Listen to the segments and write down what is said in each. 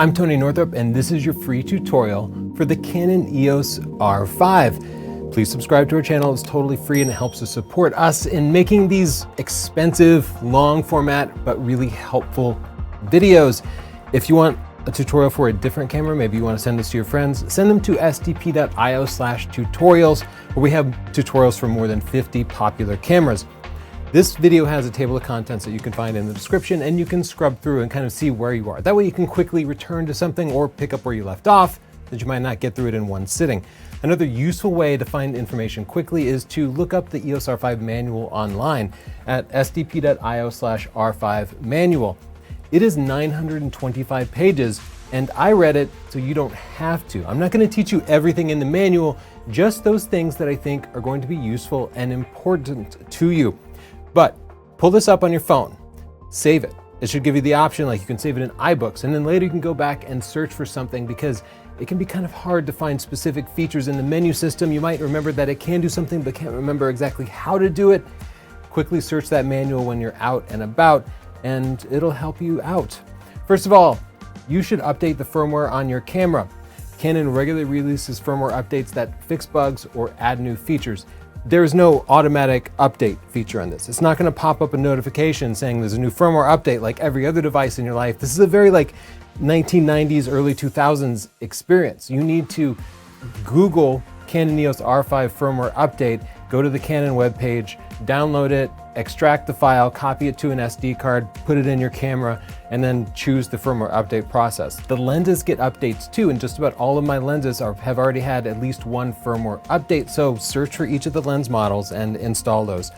I'm Tony Northrup, and this is your free tutorial for the Canon EOS R5. Please subscribe to our channel. It's totally free and it helps to support us in making these expensive, long format, but really helpful videos. If you want a tutorial for a different camera, maybe you want to send this to your friends, send them to sdp.io/tutorials, where we have tutorials for more than 50 popular cameras. This video has a table of contents that you can find in the description, and you can scrub through and kind of see where you are. That way you can quickly return to something or pick up where you left off that you might not get through it in one sitting. Another useful way to find information quickly is to look up the EOS R5 manual online at sdp.io/R5 manual. It is 925 pages, and I read it so you don't have to. I'm not going to teach you everything in the manual, just those things that I think are going to be useful and important to you. But pull this up on your phone, save it. It should give you the option, like you can save it in iBooks, and then later you can go back and search for something, because it can be kind of hard to find specific features in the menu system. You might remember that it can do something, but can't remember exactly how to do it. Quickly search that manual when you're out and about, and it'll help you out. First of all, you should update the firmware on your camera. Canon regularly releases firmware updates that fix bugs or add new features. There is no automatic update feature on this. It's not going to pop up a notification saying there's a new firmware update like every other device in your life. This is a very 1990s, early 2000s experience. You need to Google Canon EOS R5 firmware update, go to the Canon webpage, download it, extract the file, copy it to an SD card, put it in your camera, and then choose the firmware update process. The lenses get updates too, and just about all of my lenses have already had at least one firmware update, so search for each of the lens models and install those.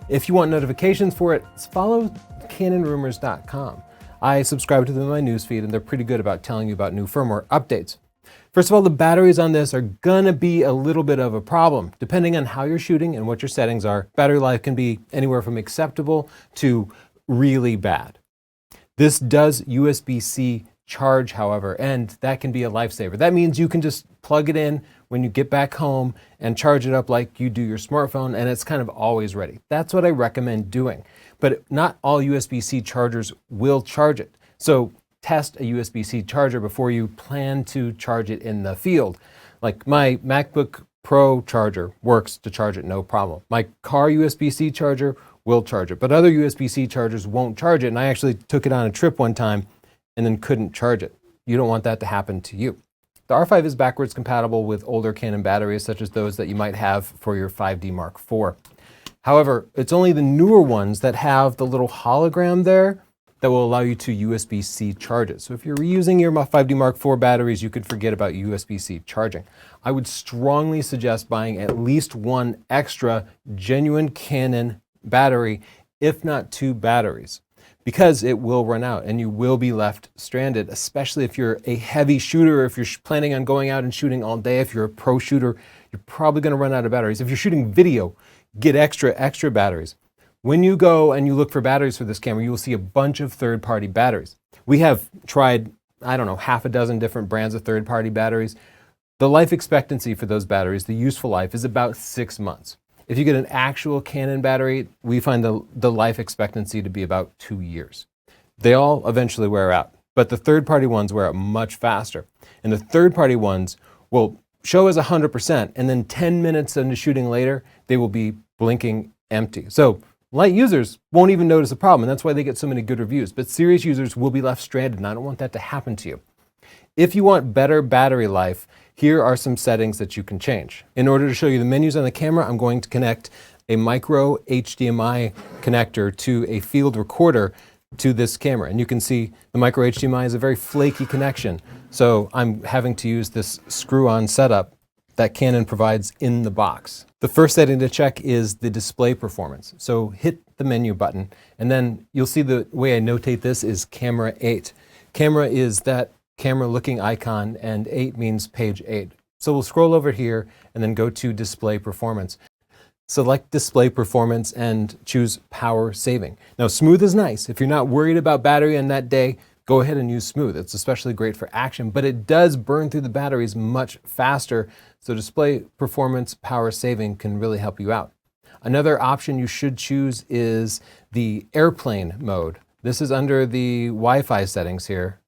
If you want notifications for it, follow canonrumors.com. I subscribe to them in my newsfeed, and they're pretty good about telling you about new firmware updates. First of all, the batteries on this are gonna be a little bit of a problem. Depending on how you're shooting and what your settings are, battery life can be anywhere from acceptable to really bad. This does USB-C charge, however, and that can be a lifesaver. That means you can just plug it in when you get back home and charge it up like you do your smartphone, and it's kind of always ready. That's what I recommend doing. But not all USB-C chargers will charge it. So test a USB-C charger before you plan to charge it in the field. Like my MacBook Pro charger works to charge it no problem. My car USB-C charger will charge it, but other USB-C chargers won't charge it, and I actually took it on a trip one time and then couldn't charge it. You don't want that to happen to you. The R5 is backwards compatible with older Canon batteries, such as those that you might have for your 5D Mark IV. However, it's only the newer ones that have the little hologram there that will allow you to USB-C charge it. So if you're reusing your 5D Mark IV batteries, you could forget about USB-C charging. I would strongly suggest buying at least one extra genuine Canon battery, if not two batteries, because it will run out and you will be left stranded, especially if you're a heavy shooter, if you're planning on going out and shooting all day. If you're a pro shooter, you're probably gonna run out of batteries. If you're shooting video, get extra batteries. When you go and you look for batteries for this camera, you will see a bunch of third-party batteries. We have tried, I don't know, half a dozen different brands of third-party batteries. The life expectancy for those batteries, the useful life, is about 6 months. If you get an actual Canon battery, we find the life expectancy to be about 2 years. They all eventually wear out, but the third-party ones wear out much faster. And the third-party ones will show as 100%, and then 10 minutes into shooting later, they will be blinking empty. So light users won't even notice a problem, and that's why they get so many good reviews. But serious users will be left stranded, and I don't want that to happen to you. If you want better battery life, here are some settings that you can change. In order to show you the menus on the camera, I'm going to connect a Micro-HDMI connector to a field recorder to this camera. And you can see the Micro-HDMI is a very flaky connection, so I'm having to use this screw-on setup that Canon provides in the box. The first setting to check is the display performance. So hit the menu button, and then you'll see the way I notate this is camera 8. Camera is that camera looking icon, and 8 means page 8. So we'll scroll over here and then go to display performance. Select display performance and choose power saving. Now smooth is nice. If you're not worried about battery on that day, go ahead and use smooth. It's especially great for action, but it does burn through the batteries much faster. So display performance power saving can really help you out. Another option you should choose is the airplane mode. This is under the Wi-Fi settings here.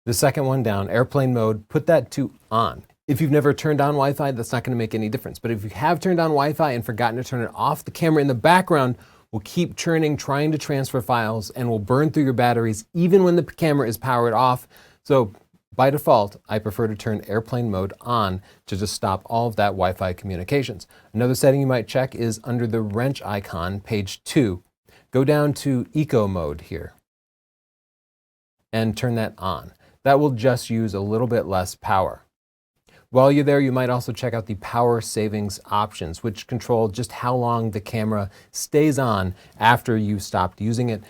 The second one down, airplane mode, put that to on. If you've never turned on Wi-Fi, that's not going to make any difference. But if you have turned on Wi-Fi and forgotten to turn it off, the camera in the background will keep churning, trying to transfer files, and will burn through your batteries even when the camera is powered off. So by default, I prefer to turn airplane mode on to just stop all of that Wi-Fi communications. Another setting you might check is under the wrench icon, page 2. Go down to eco mode here and turn that on. That will just use a little bit less power. While you're there, you might also check out the power savings options, which control just how long the camera stays on after you've stopped using it.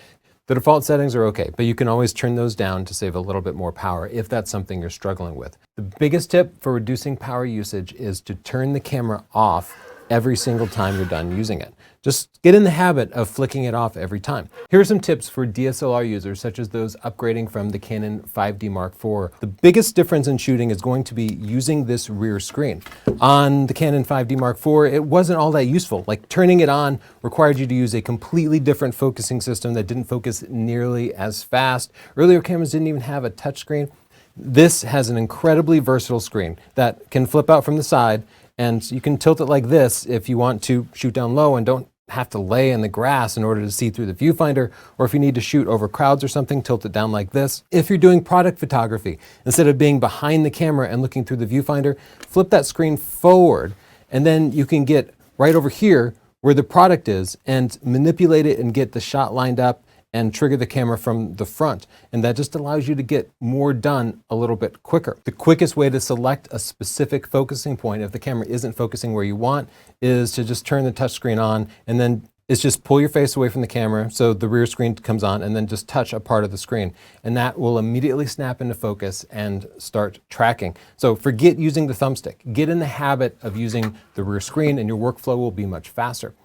The default settings are okay, but you can always turn those down to save a little bit more power if that's something you're struggling with. The biggest tip for reducing power usage is to turn the camera off every single time you're done using it. Just get in the habit of flicking it off every time. Here are some tips for DSLR users, such as those upgrading from the Canon 5D Mark IV. The biggest difference in shooting is going to be using this rear screen. On the Canon 5D Mark IV, it wasn't all that useful. Like turning it on required you to use a completely different focusing system that didn't focus nearly as fast. Earlier cameras didn't even have a touchscreen. This has an incredibly versatile screen that can flip out from the side, and you can tilt it like this if you want to shoot down low and don't have to lay in the grass in order to see through the viewfinder, or if you need to shoot over crowds or something, tilt it down like this. If you're doing product photography, instead of being behind the camera and looking through the viewfinder, flip that screen forward, and then you can get right over here where the product is and manipulate it and get the shot lined up and trigger the camera from the front. And that just allows you to get more done a little bit quicker. The quickest way to select a specific focusing point if the camera isn't focusing where you want is to just turn the touchscreen on, and then it's just pull your face away from the camera so the rear screen comes on, and then just touch a part of the screen. And that will immediately snap into focus and start tracking. So forget using the thumbstick. Get in the habit of using the rear screen and your workflow will be much faster.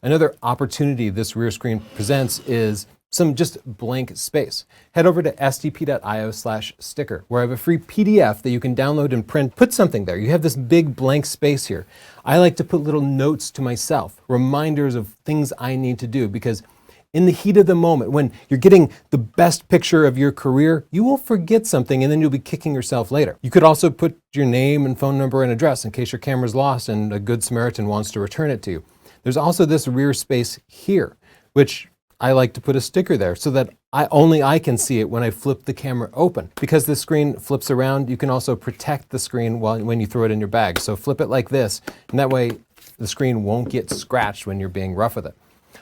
Another opportunity this rear screen presents is some just blank space. Head over to sdp.io/sticker, where I have a free PDF that you can download and print. Put something there. You have this big blank space here. I like to put little notes to myself, reminders of things I need to do, because in the heat of the moment, when you're getting the best picture of your career, you will forget something and then you'll be kicking yourself later. You could also put your name and phone number and address in case your camera's lost and a good Samaritan wants to return it to you. There's also this rear space here, which I like to put a sticker there so that only I can see it when I flip the camera open. Because the screen flips around, you can also protect the screen when you throw it in your bag. So flip it like this, and that way the screen won't get scratched when you're being rough with it.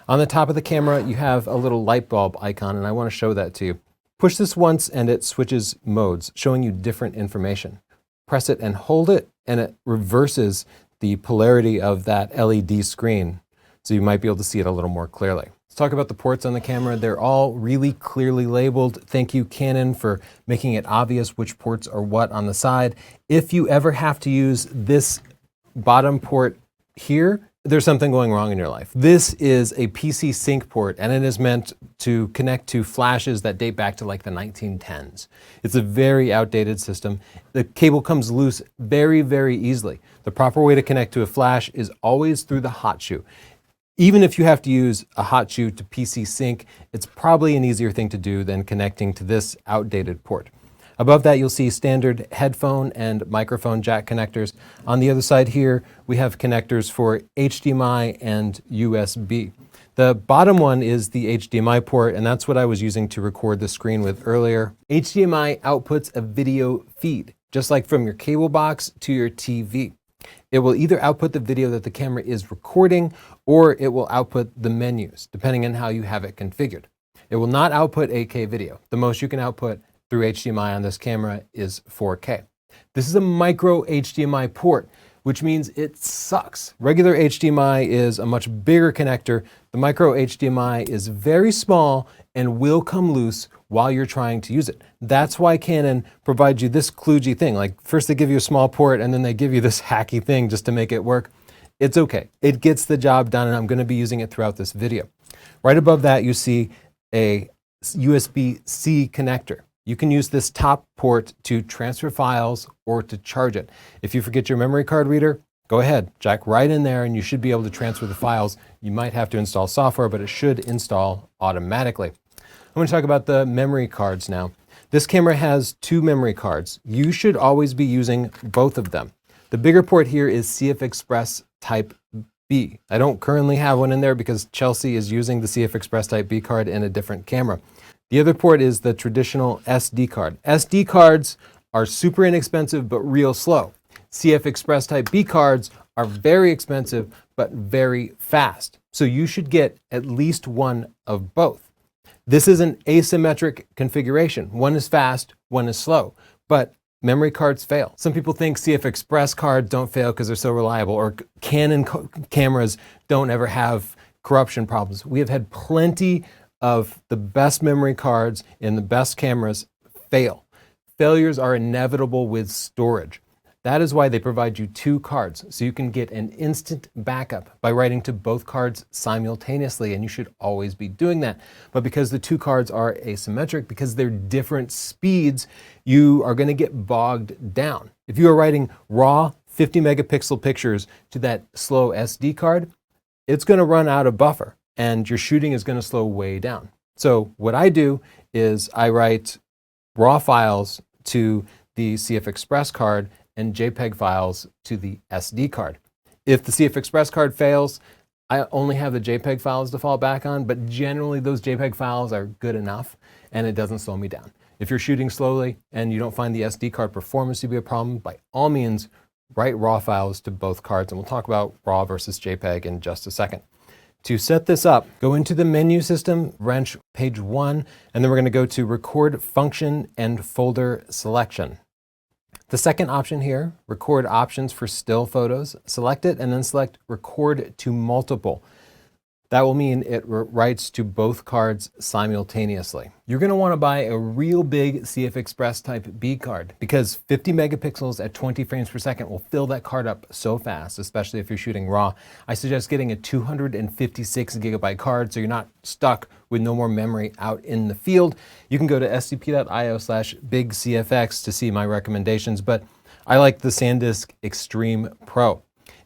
On the top of the camera, you have a little light bulb icon, and I want to show that to you. Push this once and it switches modes, showing you different information. Press it and hold it, and it reverses the polarity of that LED screen, so you might be able to see it a little more clearly. Let's talk about the ports on the camera. They're all really clearly labeled. Thank you, Canon, for making it obvious which ports are what on the side. If you ever have to use this bottom port here, there's something going wrong in your life. This is a PC sync port, and it is meant to connect to flashes that date back to like the 1910s. It's a very outdated system. The cable comes loose very, very easily. The proper way to connect to a flash is always through the hot shoe. Even if you have to use a hot shoe to PC sync, it's probably an easier thing to do than connecting to this outdated port. Above that, you'll see standard headphone and microphone jack connectors. On the other side here, we have connectors for HDMI and USB. The bottom one is the HDMI port, and that's what I was using to record the screen with earlier. HDMI outputs a video feed, just like from your cable box to your TV. It will either output the video that the camera is recording, or it will output the menus, depending on how you have it configured. It will not output 8K video. The most you can output through HDMI on this camera is 4K. This is a micro HDMI port, which means it sucks. Regular HDMI is a much bigger connector. The micro HDMI is very small and will come loose while you're trying to use it. That's why Canon provides you this kludgy thing. Like first they give you a small port and then they give you this hacky thing just to make it work. It's okay. It gets the job done, and I'm going to be using it throughout this video. Right above that, you see a USB-C connector. You can use this top port to transfer files or to charge it. If you forget your memory card reader, go ahead, jack right in there and you should be able to transfer the files. You might have to install software, but it should install automatically. I'm going to talk about the memory cards now. This camera has 2 memory cards. You should always be using both of them. The bigger port here is CF Express Type B. I don't currently have one in there because Chelsea is using the CF Express Type B card in a different camera. The other port is the traditional SD card. SD cards are super inexpensive but real slow. CF Express Type B cards are very expensive but very fast. So you should get at least one of both. This is an asymmetric configuration. One is fast, one is slow, but memory cards fail. Some people think CF Express cards don't fail because they're so reliable, or Canon cameras don't ever have corruption problems. We have had plenty of the best memory cards in the best cameras fail. Failures are inevitable with storage. That is why they provide you 2 cards, so you can get an instant backup by writing to both cards simultaneously, and you should always be doing that. But because the 2 cards are asymmetric, because they're different speeds, you are going to get bogged down. If you are writing raw 50 megapixel pictures to that slow SD card, it's going to run out of buffer, and your shooting is going to slow way down. So what I do is I write raw files to the CF Express card and JPEG files to the SD card. If the CF Express card fails, I only have the JPEG files to fall back on, but generally those JPEG files are good enough and it doesn't slow me down. If you're shooting slowly and you don't find the SD card performance to be a problem, by all means, write raw files to both cards, and we'll talk about raw versus JPEG in just a second. To set this up, go into the menu system, wrench page 1, and then we're going to go to record function and folder selection. The second option here, record options for still photos, select it and then select record to multiple. That will mean it writes to both cards simultaneously. You're going to want to buy a real big CF Express Type B card because 50 megapixels at 20 frames per second will fill that card up so fast, especially if you're shooting RAW. I suggest getting a 256 gigabyte card so you're not stuck with no more memory out in the field. You can go to sdp.io/bigcfx to see my recommendations, but I like the SanDisk Extreme Pro.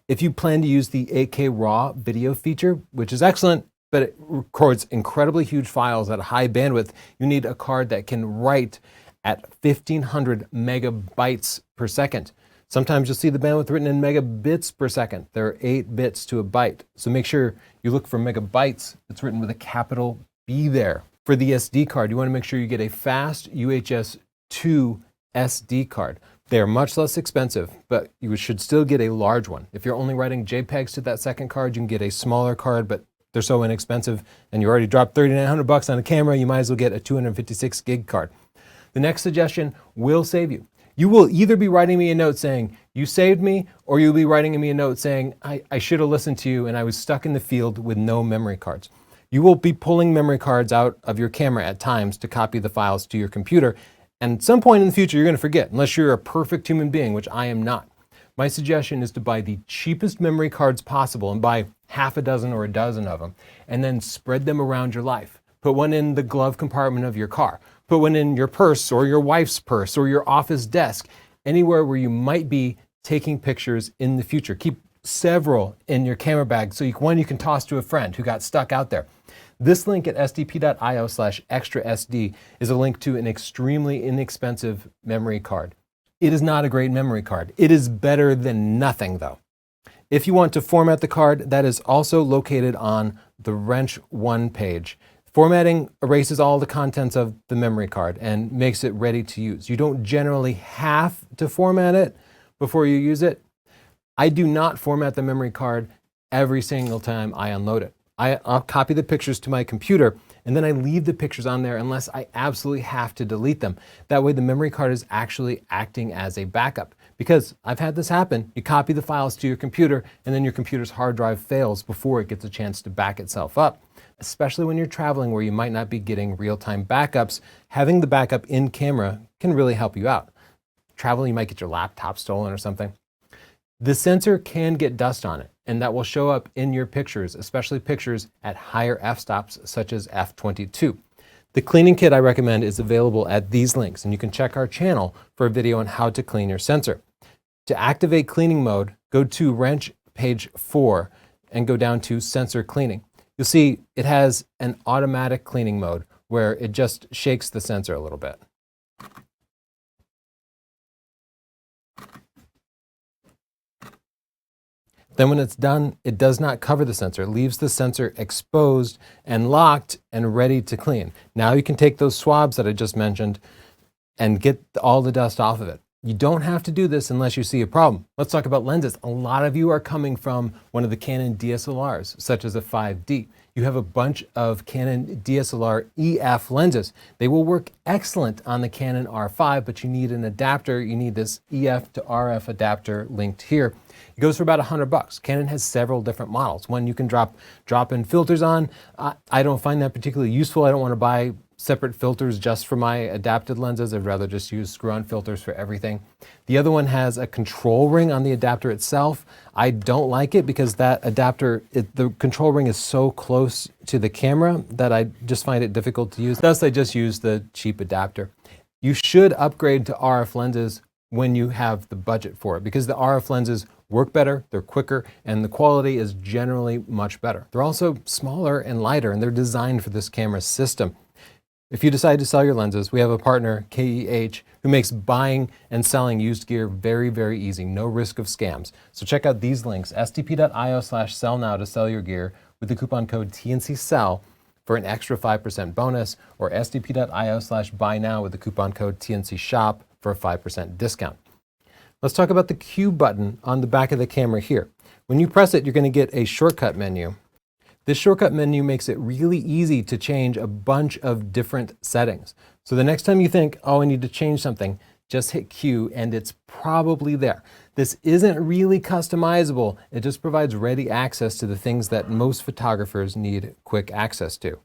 If you plan to use the 8K RAW video feature, which is excellent, but it records incredibly huge files at high bandwidth, you need a card that can write at 1500 megabytes per second. Sometimes you'll see the bandwidth written in megabits per second. There are 8 bits to a byte. So make sure you look for megabytes. It's written with a capital B there. For the SD card, you want to make sure you get a fast UHS 2 SD card. They are much less expensive, but you should still get a large one. If you're only writing JPEGs to that second card, you can get a smaller card, but they're so inexpensive and you already dropped $3,900 on a camera, you might as well get a 256 gig card. The next suggestion will save you. You will either be writing me a note saying, you saved me, or you'll be writing me a note saying, I should have listened to you and I was stuck in the field with no memory cards. You will be pulling memory cards out of your camera at times to copy the files to your computer. And at some point in the future, you're going to forget, unless you're a perfect human being, which I am not. My suggestion is to buy the cheapest memory cards possible and buy half a dozen or a dozen of them, and then spread them around your life. Put one in the glove compartment of your car. Put one in your purse or your wife's purse or your office desk, anywhere where you might be taking pictures in the future. Keep several in your camera bag so one you can toss to a friend who got stuck out there. This link at sdp.io/extrasd is a link to an extremely inexpensive memory card. It is not a great memory card. It is better than nothing though. If you want to format the card, that is also located on the Wrench 1 page. Formatting erases all the contents of the memory card and makes it ready to use. You don't generally have to format it before you use it. I do not format the memory card every single time I unload it. I'll copy the pictures to my computer and then I leave the pictures on there unless I absolutely have to delete them. That way the memory card is actually acting as a backup. Because I've had this happen, you copy the files to your computer and then your computer's hard drive fails before it gets a chance to back itself up. Especially when you're traveling where you might not be getting real-time backups, having the backup in camera can really help you out. Traveling, you might get your laptop stolen or something. The sensor can get dust on it, and that will show up in your pictures, especially pictures at higher f-stops such as f22. The cleaning kit I recommend is available at these links, and you can check our channel for a video on how to clean your sensor. To activate cleaning mode, go to Wrench page 4 and go down to Sensor Cleaning. You'll see it has an automatic cleaning mode where it just shakes the sensor a little bit. Then when it's done, it does not cover the sensor. It leaves the sensor exposed and locked and ready to clean. Now you can take those swabs that I just mentioned and get all the dust off of it. You don't have to do this unless you see a problem. Let's talk about lenses. A lot of you are coming from one of the Canon DSLRs, such as a 5D. You have a bunch of Canon DSLR EF lenses. They will work excellent on the Canon R5, but you need an adapter. You need this EF to RF adapter linked here. It goes for about $100. Canon has several different models. One you can drop in filters on. I don't find that particularly useful. I don't want to buy separate filters just for my adapted lenses. I'd rather just use screw-on filters for everything. The other one has a control ring on the adapter itself. I don't like it because that adapter, the control ring is so close to the camera that I just find it difficult to use. Thus, I just use the cheap adapter. You should upgrade to RF lenses when you have the budget for it, because the RF lenses work better, they're quicker, and the quality is generally much better. They're also smaller and lighter, and they're designed for this camera system. If you decide to sell your lenses, we have a partner, KEH, who makes buying and selling used gear very, very easy, no risk of scams. So check out these links, stp.io/sell now to sell your gear with the coupon code TNCSELL for an extra 5% bonus, or stp.io/buy now with the coupon code TNCSHOP for a 5% discount. Let's talk about the Q button on the back of the camera here. When you press it, you're going to get a shortcut menu. This shortcut menu makes it really easy to change a bunch of different settings. So the next time you think, oh, I need to change something, just hit Q and it's probably there. This isn't really customizable. It just provides ready access to the things that most photographers need quick access to.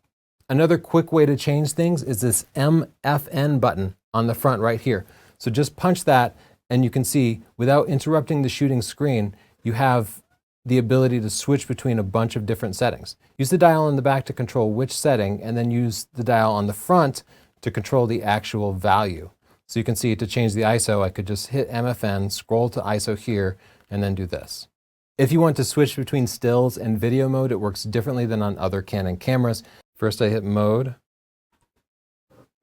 Another quick way to change things is this MFN button on the front right here. So just punch that and you can see, without interrupting the shooting screen, you have the ability to switch between a bunch of different settings. Use the dial on the back to control which setting, and then use the dial on the front to control the actual value. So you can see, to change the ISO, I could just hit MFN, scroll to ISO here, and then do this. If you want to switch between stills and video mode, it works differently than on other Canon cameras. First I hit mode,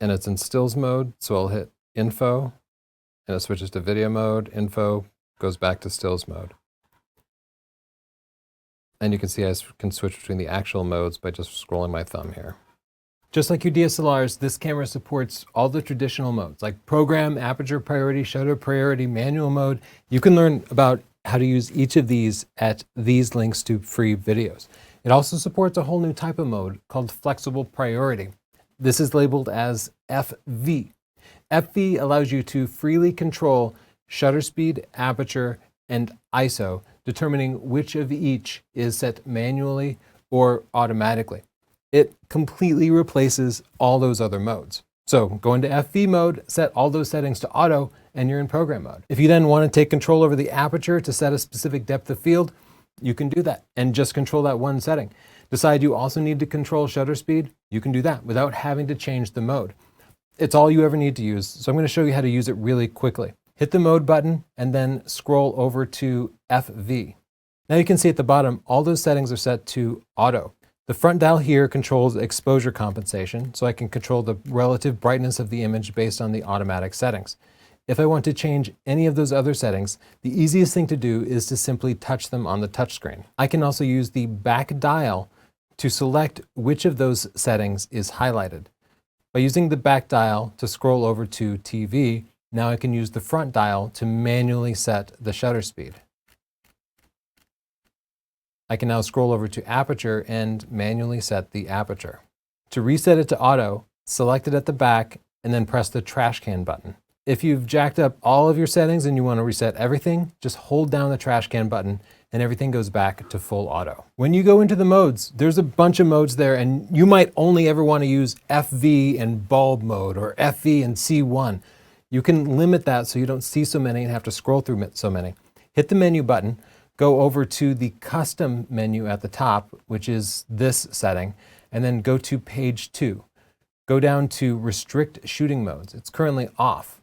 and it's in stills mode, so I'll hit info, and it switches to video mode, info, goes back to stills mode. And you can see I can switch between the actual modes by just scrolling my thumb here. Just like your DSLRs, this camera supports all the traditional modes, like program, aperture priority, shutter priority, manual mode. You can learn about how to use each of these at these links to free videos. It also supports a whole new type of mode called flexible priority. This is labeled as FV. FV allows you to freely control shutter speed, aperture, and ISO, determining which of each is set manually or automatically. It completely replaces all those other modes. So go into FV mode, set all those settings to auto, and you're in program mode. If you then want to take control over the aperture to set a specific depth of field, you can do that and just control that one setting. Decide you also need to control shutter speed, you can do that without having to change the mode. It's all you ever need to use, so I'm going to show you how to use it really quickly. Hit the mode button and then scroll over to FV. Now you can see at the bottom, all those settings are set to auto. The front dial here controls exposure compensation, so I can control the relative brightness of the image based on the automatic settings. If I want to change any of those other settings, the easiest thing to do is to simply touch them on the touchscreen. I can also use the back dial to select which of those settings is highlighted. By using the back dial to scroll over to TV, now I can use the front dial to manually set the shutter speed. I can now scroll over to aperture and manually set the aperture. To reset it to auto, select it at the back and then press the trash can button. If you've jacked up all of your settings and you want to reset everything, just hold down the trash can button and everything goes back to full auto. When you go into the modes, there's a bunch of modes there, and you might only ever want to use FV and bulb mode or FV and C1. You can limit that so you don't see so many and have to scroll through so many. Hit the menu button, go over to the custom menu at the top, which is this setting, and then go to page 2. Go down to restrict shooting modes. It's currently off.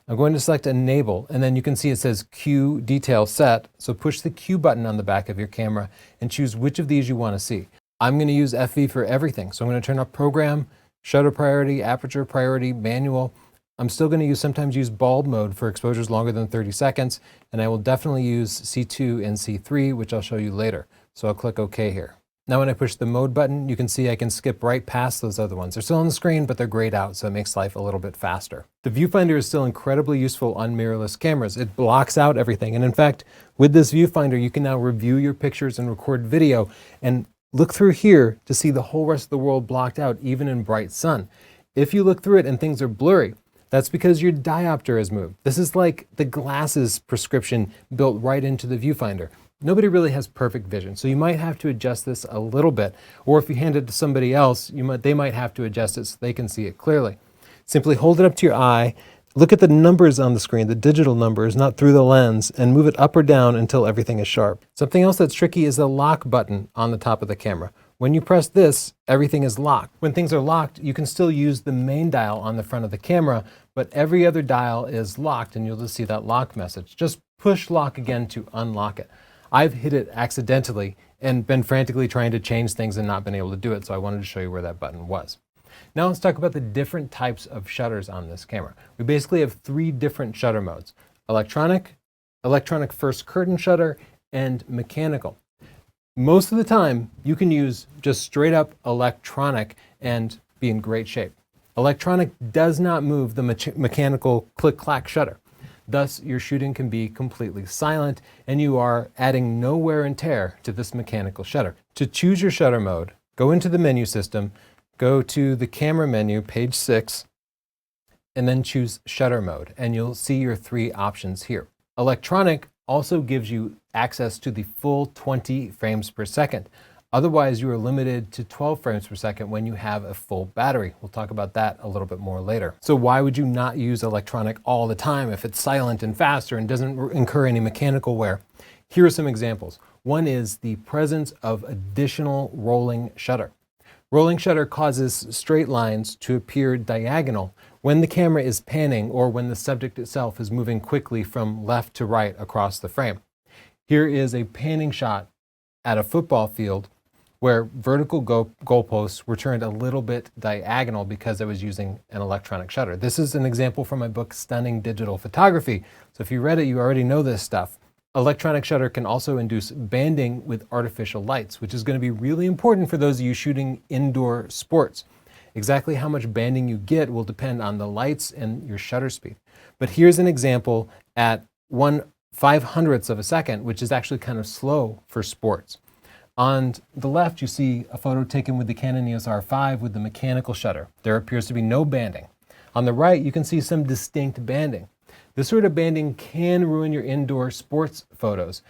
I'm going to select enable, and then you can see it says Q detail set. So push the Q button on the back of your camera and choose which of these you want to see. I'm going to use FV for everything. So I'm going to turn off program, shutter priority, aperture priority, manual. I'm still going to sometimes use bulb mode for exposures longer than 30 seconds, and I will definitely use C2 and C3, which I'll show you later. So I'll click OK here. Now when I push the mode button, you can see I can skip right past those other ones. They're still on the screen, but they're grayed out, so it makes life a little bit faster. The viewfinder is still incredibly useful on mirrorless cameras. It blocks out everything. And in fact, with this viewfinder, you can now review your pictures and record video and look through here to see the whole rest of the world blocked out, even in bright sun. If you look through it and things are blurry, that's because your diopter has moved. This is like the glasses prescription built right into the viewfinder. Nobody really has perfect vision, so you might have to adjust this a little bit, or if you hand it to somebody else, they might have to adjust it so they can see it clearly. Simply hold it up to your eye, look at the numbers on the screen, the digital numbers, not through the lens, and move it up or down until everything is sharp. Something else that's tricky is the lock button on the top of the camera. When you press this, everything is locked. When things are locked, you can still use the main dial on the front of the camera, but every other dial is locked, and you'll just see that lock message. Just push lock again to unlock it. I've hit it accidentally and been frantically trying to change things and not been able to do it, so I wanted to show you where that button was. Now let's talk about the different types of shutters on this camera. We basically have 3 different shutter modes: electronic, electronic first curtain shutter, and mechanical. Most of the time, you can use just straight up electronic and be in great shape. Electronic does not move the mechanical click-clack shutter. Thus, your shooting can be completely silent and you are adding no wear and tear to this mechanical shutter. To choose your shutter mode, go into the menu system, go to the camera menu, page 6, and then choose shutter mode, and you'll see your 3 options here. Electronic also gives you access to the full 20 frames per second. Otherwise, you are limited to 12 frames per second when you have a full battery. We'll talk about that a little bit more later. So why would you not use electronic all the time if it's silent and faster and doesn't incur any mechanical wear? Here are some examples. One is the presence of additional rolling shutter. Rolling shutter causes straight lines to appear diagonal when the camera is panning or when the subject itself is moving quickly from left to right across the frame. Here is a panning shot at a football field where vertical goalposts were turned a little bit diagonal because I was using an electronic shutter. This is an example from my book, Stunning Digital Photography. So if you read it, you already know this stuff. Electronic shutter can also induce banding with artificial lights, which is going to be really important for those of you shooting indoor sports. Exactly how much banding you get will depend on the lights and your shutter speed. But here's an example at 1/500th of a second, which is actually kind of slow for sports. On the left, you see a photo taken with the Canon EOS R5 with the mechanical shutter. There appears to be no banding. On the right, you can see some distinct banding. This sort of banding can ruin your indoor sports photos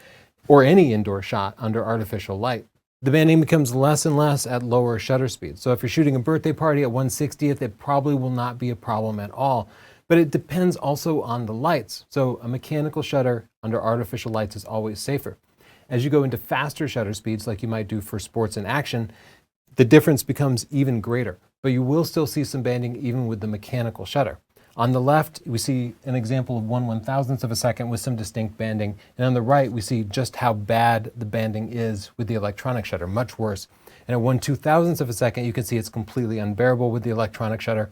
or any indoor shot under artificial light. The banding becomes less and less at lower shutter speeds. So if you're shooting a birthday party at 1/60th, it probably will not be a problem at all. But it depends also on the lights. So a mechanical shutter under artificial lights is always safer. As you go into faster shutter speeds, like you might do for sports and action, the difference becomes even greater. But you will still see some banding even with the mechanical shutter. On the left, we see an example of 1/1000th of a second with some distinct banding. And on the right, we see just how bad the banding is with the electronic shutter, much worse. And at 1/2000th of a second, you can see it's completely unbearable with the electronic shutter.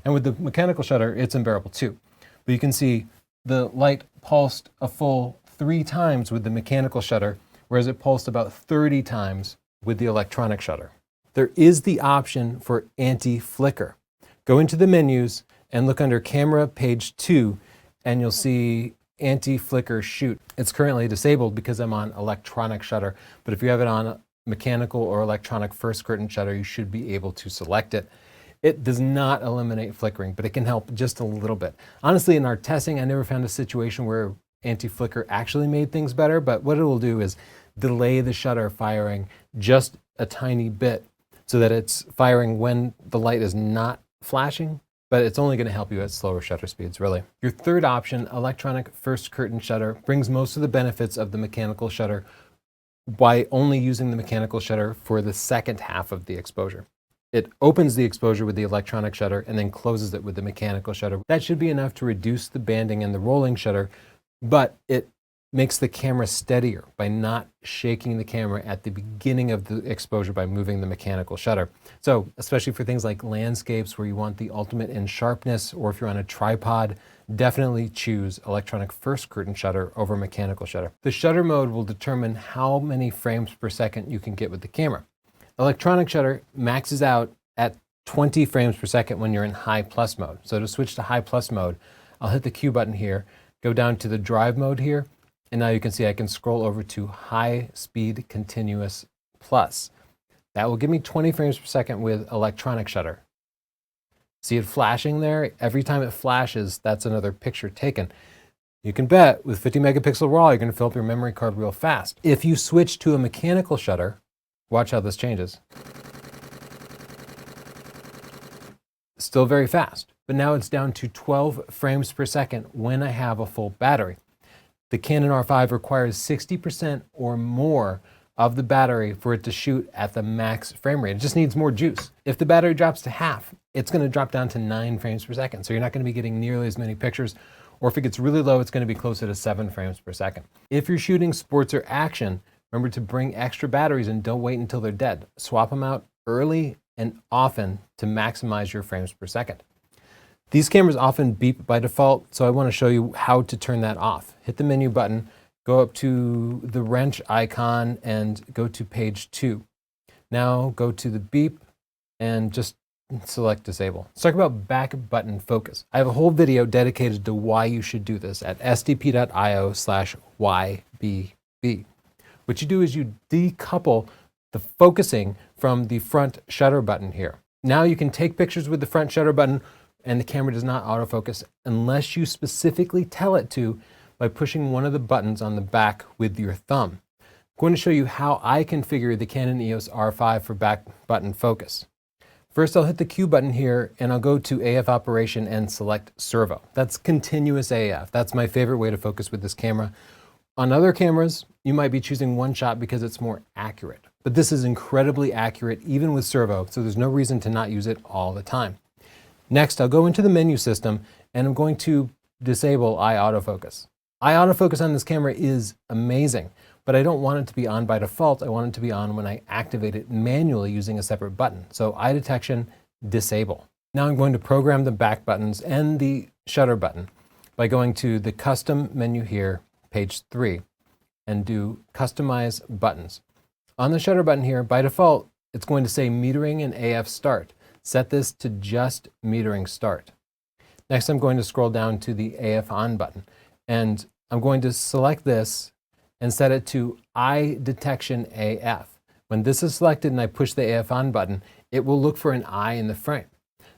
And with the mechanical shutter, it's unbearable too. But you can see the light pulsed a full 3 times with the mechanical shutter, whereas it pulsed about 30 times with the electronic shutter. There is the option for anti-flicker. Go into the menus and look under Camera, page 2, and you'll see anti-flicker shoot. It's currently disabled because I'm on electronic shutter, but if you have it on mechanical or electronic first curtain shutter, you should be able to select it. It does not eliminate flickering, but it can help just a little bit. Honestly, in our testing, I never found a situation where anti-flicker actually made things better, but what it will do is delay the shutter firing just a tiny bit so that it's firing when the light is not flashing, but it's only going to help you at slower shutter speeds, really. Your third option, electronic first curtain shutter, brings most of the benefits of the mechanical shutter by only using the mechanical shutter for the second half of the exposure. It opens the exposure with the electronic shutter and then closes it with the mechanical shutter. That should be enough to reduce the banding and the rolling shutter, but it makes the camera steadier by not shaking the camera at the beginning of the exposure by moving the mechanical shutter. So especially for things like landscapes where you want the ultimate in sharpness, or if you're on a tripod, definitely choose electronic first curtain shutter over mechanical shutter. The shutter mode will determine how many frames per second you can get with the camera. Electronic shutter maxes out at 20 frames per second when you're in high plus mode. So to switch to high plus mode, I'll hit the Q button here, go down to the drive mode here, and now you can see I can scroll over to high speed continuous plus. That will give me 20 frames per second with electronic shutter. See it flashing there? Every time it flashes, that's another picture taken. You can bet with 50 megapixel RAW, you're going to fill up your memory card real fast. If you switch to a mechanical shutter, watch how this changes. Still very fast, but now it's down to 12 frames per second when I have a full battery. The Canon R5 requires 60% or more of the battery for it to shoot at the max frame rate. It just needs more juice. If the battery drops to half, it's going to drop down to 9 frames per second. So you're not going to be getting nearly as many pictures. Or if it gets really low, it's going to be closer to 7 frames per second. If you're shooting sports or action, remember to bring extra batteries and don't wait until they're dead. Swap them out early and often to maximize your frames per second. These cameras often beep by default, so I want to show you how to turn that off. Hit the menu button, go up to the wrench icon and go to page 2. Now go to the beep and just select disable. Let's talk about back button focus. I have a whole video dedicated to why you should do this at sdp.io/YBB. What you do is you decouple the focusing from the front shutter button here. Now you can take pictures with the front shutter button and the camera does not autofocus unless you specifically tell it to by pushing one of the buttons on the back with your thumb. I'm going to show you how I configure the Canon EOS R5 for back button focus. First, I'll hit the Q button here and I'll go to AF operation and select servo. That's continuous AF. That's my favorite way to focus with this camera. On other cameras, you might be choosing one shot because it's more accurate, but this is incredibly accurate even with servo, so there's no reason to not use it all the time. Next, I'll go into the menu system and I'm going to disable eye autofocus. Eye autofocus on this camera is amazing, but I don't want it to be on by default. I want it to be on when I activate it manually using a separate button. So eye detection, disable. Now I'm going to program the back buttons and the shutter button by going to the custom menu here, page 3, and do customize buttons. On the shutter button here, by default, it's going to say metering and AF start. Set this to just metering start. Next, I'm going to scroll down to the AF on button, and I'm going to select this and set it to eye detection AF. When this is selected and I push the AF on button, it will look for an eye in the frame.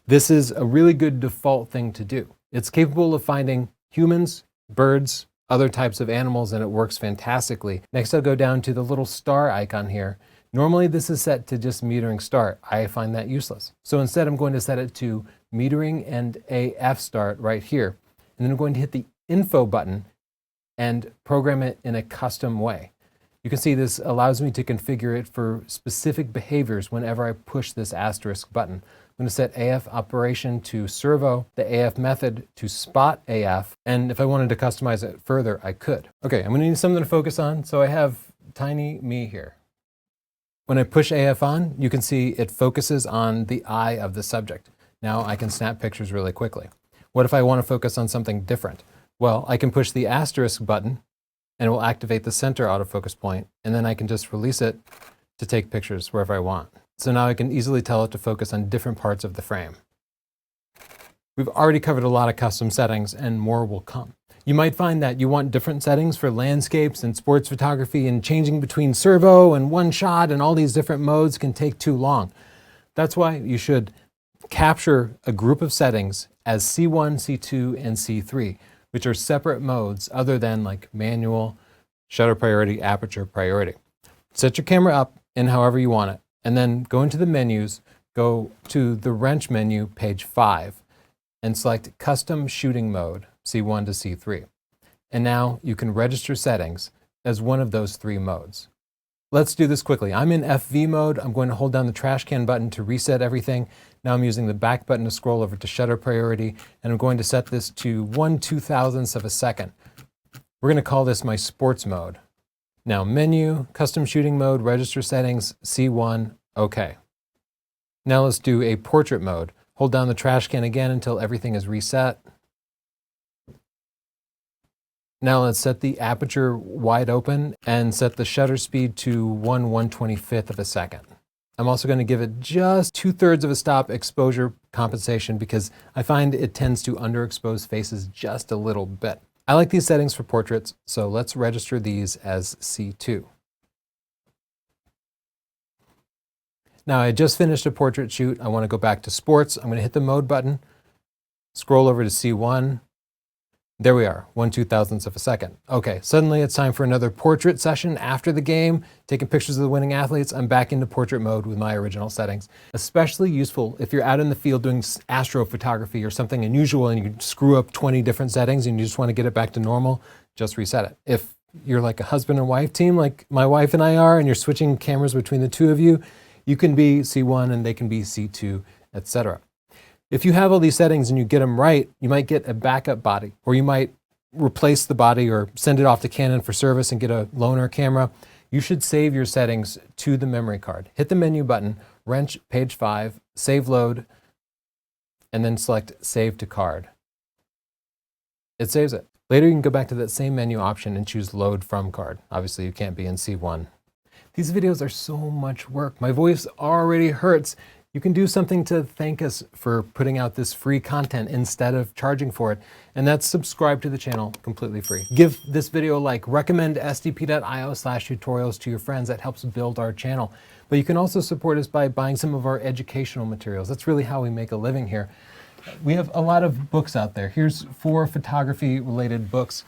This is a really good default thing to do. It's capable of finding humans, birds, other types of animals, and it works fantastically. Next, I'll go down to the little star icon here. Normally this is set to just metering start. I find that useless. So instead I'm going to set it to metering and AF start right here. And then I'm going to hit the info button and program it in a custom way. You can see this allows me to configure it for specific behaviors whenever I push this asterisk button. I'm going to set AF operation to servo, the AF method to spot AF, and if I wanted to customize it further, I could. Okay, I'm going to need something to focus on, so I have tiny me here. When I push AF on, you can see it focuses on the eye of the subject. Now I can snap pictures really quickly. What if I want to focus on something different? Well, I can push the asterisk button and it will activate the center autofocus point, and then I can just release it to take pictures wherever I want. So now I can easily tell it to focus on different parts of the frame. We've already covered a lot of custom settings and more will come. You might find that you want different settings for landscapes and sports photography, and changing between servo and one shot and all these different modes can take too long. That's why you should capture a group of settings as C1, C2, and C3, which are separate modes other than like manual, shutter priority, aperture priority. Set your camera up in however you want it, and then go into the menus, go to the wrench menu, page 5, and select custom shooting mode, C1 to C3. And now you can register settings as one of those 3 modes. Let's do this quickly. I'm in FV mode. I'm going to hold down the trash can button to reset everything. Now I'm using the back button to scroll over to shutter priority, and I'm going to set this to 1/2000th of a second. We're going to call this my sports mode. Now menu, custom shooting mode, register settings, C1, OK. Now let's do a portrait mode. Hold down the trash can again until everything is reset. Now let's set the aperture wide open and set the shutter speed to 1/125th of a second. I'm also going to give it just 2/3 of a stop exposure compensation because I find it tends to underexpose faces just a little bit. I like these settings for portraits, so let's register these as C2. Now I just finished a portrait shoot. I want to go back to sports. I'm going to hit the mode button, scroll over to C1. There we are, 1/2000th of a second. Okay, suddenly it's time for another portrait session after the game, taking pictures of the winning athletes. I'm back into portrait mode with my original settings. Especially useful if you're out in the field doing astrophotography or something unusual and you screw up 20 different settings and you just want to get it back to normal, just reset it. If you're like a husband and wife team, like my wife and I are, and you're switching cameras between the two of you, you can be C1 and they can be C2, etc. If you have all these settings and you get them right, you might get a backup body, or you might replace the body or send it off to Canon for service and get a loaner camera. You should save your settings to the memory card. Hit the menu button, wrench page 5, save load, and then select save to card. It saves it. Later you can go back to that same menu option and choose load from card. Obviously you can't be in C1. These videos are so much work. My voice already hurts. You can do something to thank us for putting out this free content instead of charging for it, and that's subscribe to the channel completely free. Give this video a like, recommend sdp.io/tutorials to your friends. That helps build our channel. But you can also support us by buying some of our educational materials. That's really how we make a living here. We have a lot of books out there. Here's 4 photography related books.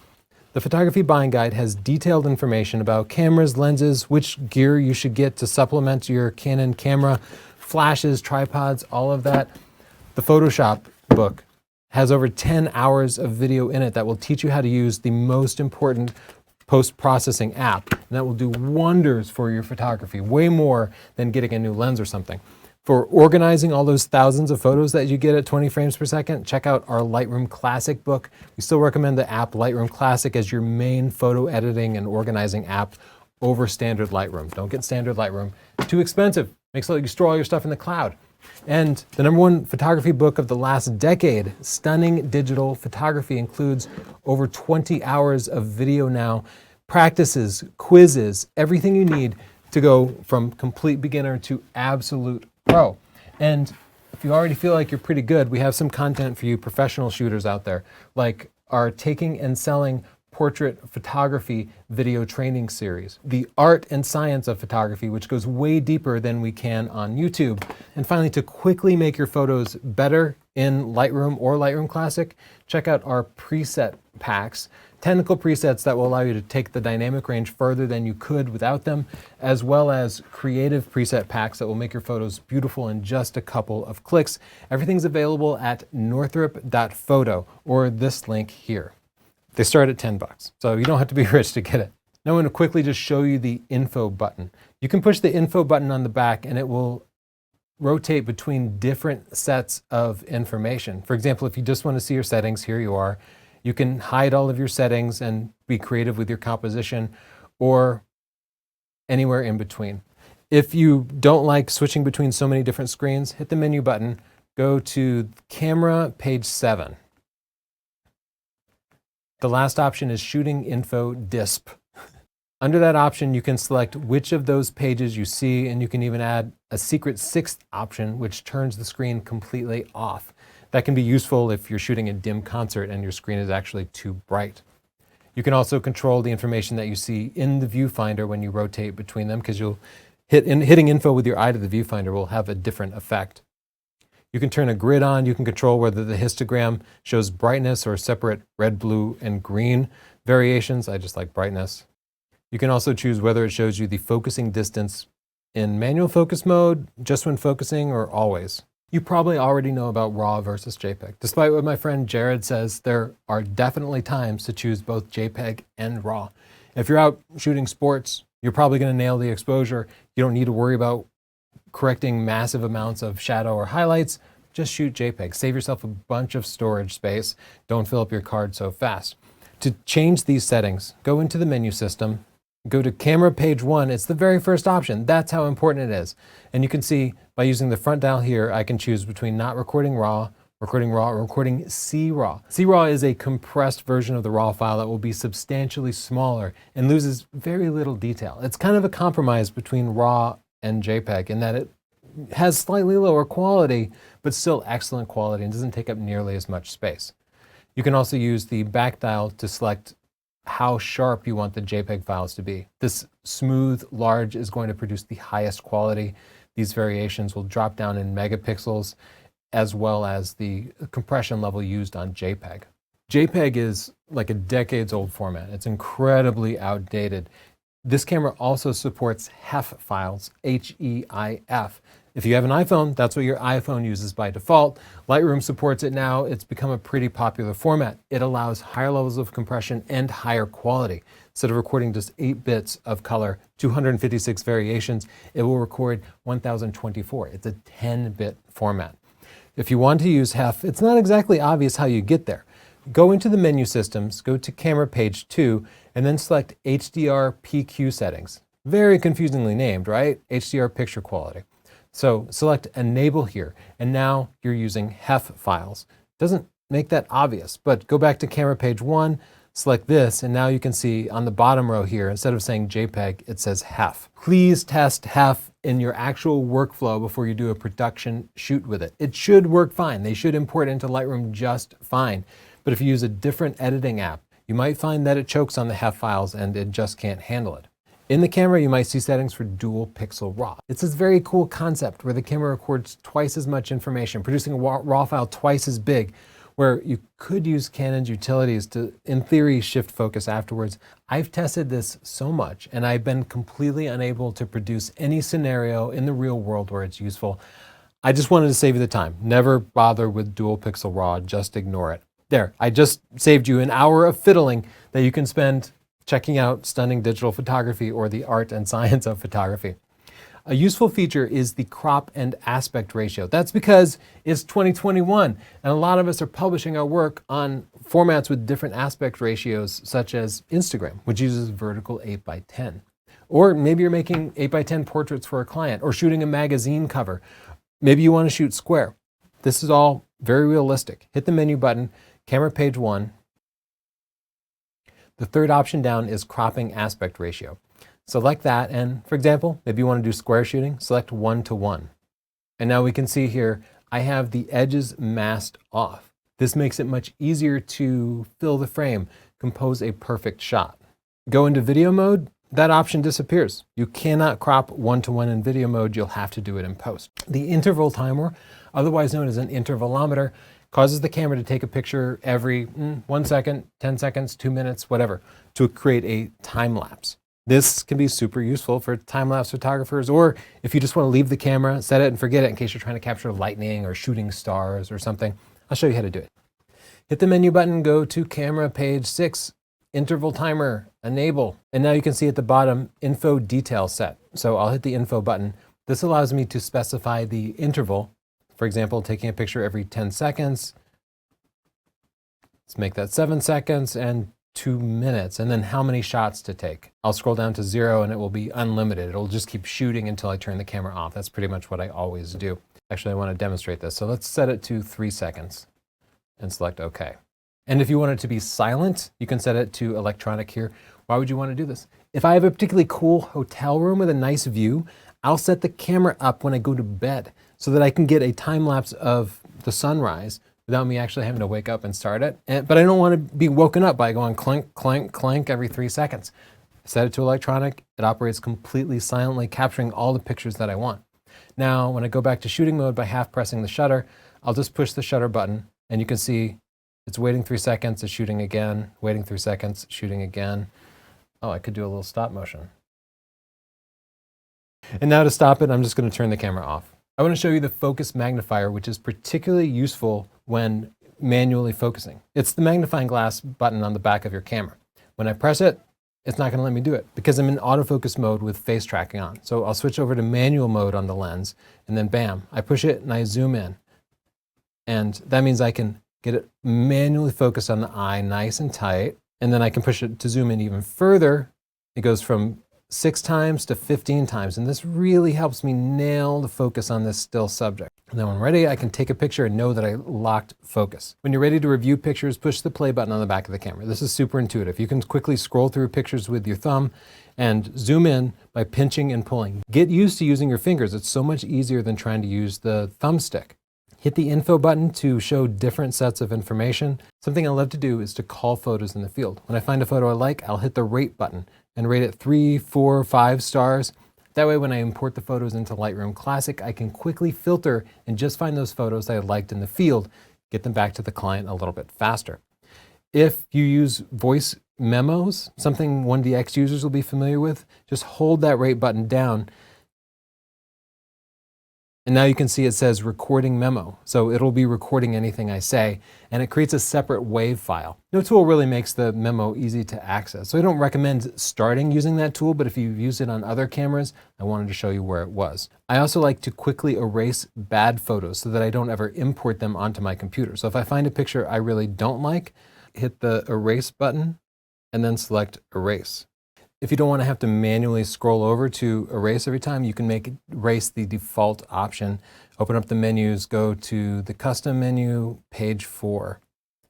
The Photography Buying Guide has detailed information about cameras, lenses, which gear you should get to supplement your Canon camera, flashes, tripods, all of that. The Photoshop book has over 10 hours of video in it that will teach you how to use the most important post-processing app. And that will do wonders for your photography, way more than getting a new lens or something. For organizing all those thousands of photos that you get at 20 frames per second, check out our Lightroom Classic book. We still recommend the app Lightroom Classic as your main photo editing and organizing app over standard Lightroom. Don't get standard Lightroom. It's too expensive. Makes it like you store all your stuff in the cloud. And the #1 photography book of the last decade, Stunning Digital Photography, includes over 20 hours of video now, practices, quizzes, everything you need to go from complete beginner to absolute pro. And if you already feel like you're pretty good, we have some content for you professional shooters out there, like our Taking and Selling Portrait Photography video training series, The Art and Science of Photography, which goes way deeper than we can on YouTube. And finally, to quickly make your photos better in Lightroom or Lightroom Classic, check out our preset packs, technical presets that will allow you to take the dynamic range further than you could without them, as well as creative preset packs that will make your photos beautiful in just a couple of clicks. Everything's available at northrup.photo or this link here. They start at $10, so you don't have to be rich to get it. Now I'm going to quickly just show you the info button. You can push the info button on the back and it will rotate between different sets of information. For example, if you just want to see your settings, here you are. You can hide all of your settings and be creative with your composition, or anywhere in between. If you don't like switching between so many different screens, hit the menu button, go to Camera, page 7. The last option is Shooting Info DISP. Under that option, you can select which of those pages you see, and you can even add a secret 6th option, which turns the screen completely off. That can be useful if you're shooting a dim concert and your screen is actually too bright. You can also control the information that you see in the viewfinder when you rotate between them, because hitting info with your eye to the viewfinder will have a different effect. You can turn a grid on. You can control whether the histogram shows brightness or separate red, blue, and green variations. I just like brightness. You can also choose whether it shows you the focusing distance in manual focus mode, just when focusing, or always. You probably already know about RAW versus JPEG. Despite what my friend Jared says, there are definitely times to choose both JPEG and RAW. If you're out shooting sports, you're probably going to nail the exposure. You don't need to worry about correcting massive amounts of shadow or highlights. Just shoot JPEG. Save yourself a bunch of storage space. Don't fill up your card so fast. To change these settings, go into the menu system, go to camera page 1. It's the very first option. That's how important it is. And you can see by using the front dial here, I can choose between not recording RAW, or recording CRAW. CRAW is a compressed version of the RAW file that will be substantially smaller and loses very little detail. It's kind of a compromise between RAW and JPEG in that it has slightly lower quality, but still excellent quality and doesn't take up nearly as much space. You can also use the back dial to select how sharp you want the JPEG files to be. This smooth large is going to produce the highest quality. These variations will drop down in megapixels, as well as the compression level used on JPEG. JPEG is like a decades old format. It's incredibly outdated. This camera also supports HEIF files, H-E-I-F. If you have an iPhone, that's what your iPhone uses by default. Lightroom supports it now. It's become a pretty popular format. It allows higher levels of compression and higher quality. Instead of recording just 8 bits of color, 256 variations, it will record 1024. It's a 10-bit format. If you want to use HEIF, it's not exactly obvious how you get there. Go into the menu systems, go to camera page 2, and then select HDR PQ settings. Very confusingly named, right? HDR picture quality. So select enable here, and now you're using HEIF files. Doesn't make that obvious, but go back to camera page 1, select this, and now you can see on the bottom row here, instead of saying JPEG, it says HEIF. Please test HEIF in your actual workflow before you do a production shoot with it. It should work fine. They should import into Lightroom just fine. But if you use a different editing app, you might find that it chokes on the HEIF files and it just can't handle it. In the camera, you might see settings for dual pixel RAW. It's this very cool concept where the camera records twice as much information, producing a RAW file twice as big, where you could use Canon's utilities to, in theory, shift focus afterwards. I've tested this so much, and I've been completely unable to produce any scenario in the real world where it's useful. I just wanted to save you the time. Never bother with dual pixel RAW, just ignore it. There, I just saved you an hour of fiddling that you can spend checking out stunning digital photography or the art and science of photography. A useful feature is the crop and aspect ratio. That's because it's 2021 and a lot of us are publishing our work on formats with different aspect ratios, such as Instagram, which uses vertical 8:10. Or maybe you're making 8:10 portraits for a client or shooting a magazine cover. Maybe you want to shoot square. This is all very realistic. Hit the menu button, camera page 1. The third option down is cropping aspect ratio. Select that, and for example, maybe you want to do square shooting, select 1:1. And now we can see here, I have the edges masked off. This makes it much easier to fill the frame, compose a perfect shot. Go into video mode, that option disappears. You cannot crop 1:1 in video mode, you'll have to do it in post. The interval timer, otherwise known as an intervalometer, causes the camera to take a picture every 1 second, 10 seconds, 2 minutes, whatever, to create a time lapse. This can be super useful for time-lapse photographers, or if you just want to leave the camera, set it and forget it in case you're trying to capture lightning or shooting stars or something. I'll show you how to do it. Hit the menu button, go to camera page 6, interval timer, enable. And now you can see at the bottom, info detail set. So I'll hit the info button. This allows me to specify the interval. For example, taking a picture every 10 seconds. Let's make that 7 seconds and 2 minutes, and then how many shots to take. I'll scroll down to 0 and it will be unlimited. It'll just keep shooting until I turn the camera off. That's pretty much what I always do. Actually, I want to demonstrate this. So let's set it to 3 seconds and select OK. And if you want it to be silent, you can set it to electronic here. Why would you want to do this? If I have a particularly cool hotel room with a nice view, I'll set the camera up when I go to bed so that I can get a time lapse of the sunrise without me actually having to wake up and start it. But I don't want to be woken up by going clink, clink, clink every 3 seconds. Set it to electronic, it operates completely silently, capturing all the pictures that I want. Now, when I go back to shooting mode by half pressing the shutter, I'll just push the shutter button and you can see it's waiting 3 seconds, it's shooting again, waiting 3 seconds, shooting again. Oh, I could do a little stop motion. And now to stop it, I'm just going to turn the camera off. I want to show you the focus magnifier, which is particularly useful when manually focusing. It's the magnifying glass button on the back of your camera. When I press it, it's not going to let me do it because I'm in autofocus mode with face tracking on. So I'll switch over to manual mode on the lens, and then bam, I push it and I zoom in. And that means I can get it manually focused on the eye nice and tight, And then I can push it to zoom in even further. It goes from 6 times to 15 times. And this really helps me nail the focus on this still subject. And then when I'm ready, I can take a picture and know that I locked focus. When you're ready to review pictures, push the play button on the back of the camera. This is super intuitive. You can quickly scroll through pictures with your thumb and zoom in by pinching and pulling. Get used to using your fingers. It's so much easier than trying to use the thumbstick. Hit the info button to show different sets of information. Something I love to do is to call photos in the field. When I find a photo I like, I'll hit the rate button and rate it 3, 4, 5 stars. That way, when I import the photos into Lightroom Classic, I can quickly filter and just find those photos I liked in the field, get them back to the client a little bit faster. If you use voice memos, something 1DX users will be familiar with, just hold that rate button down. And now you can see it says recording memo. So it'll be recording anything I say, and it creates a separate WAV file. No tool really makes the memo easy to access. So I don't recommend starting using that tool, but if you've used it on other cameras, I wanted to show you where it was. I also like to quickly erase bad photos so that I don't ever import them onto my computer. So if I find a picture I really don't like, hit the erase button and then select erase. If you don't want to have to manually scroll over to erase every time, you can make erase the default option. Open up the menus, go to the custom menu, page 4,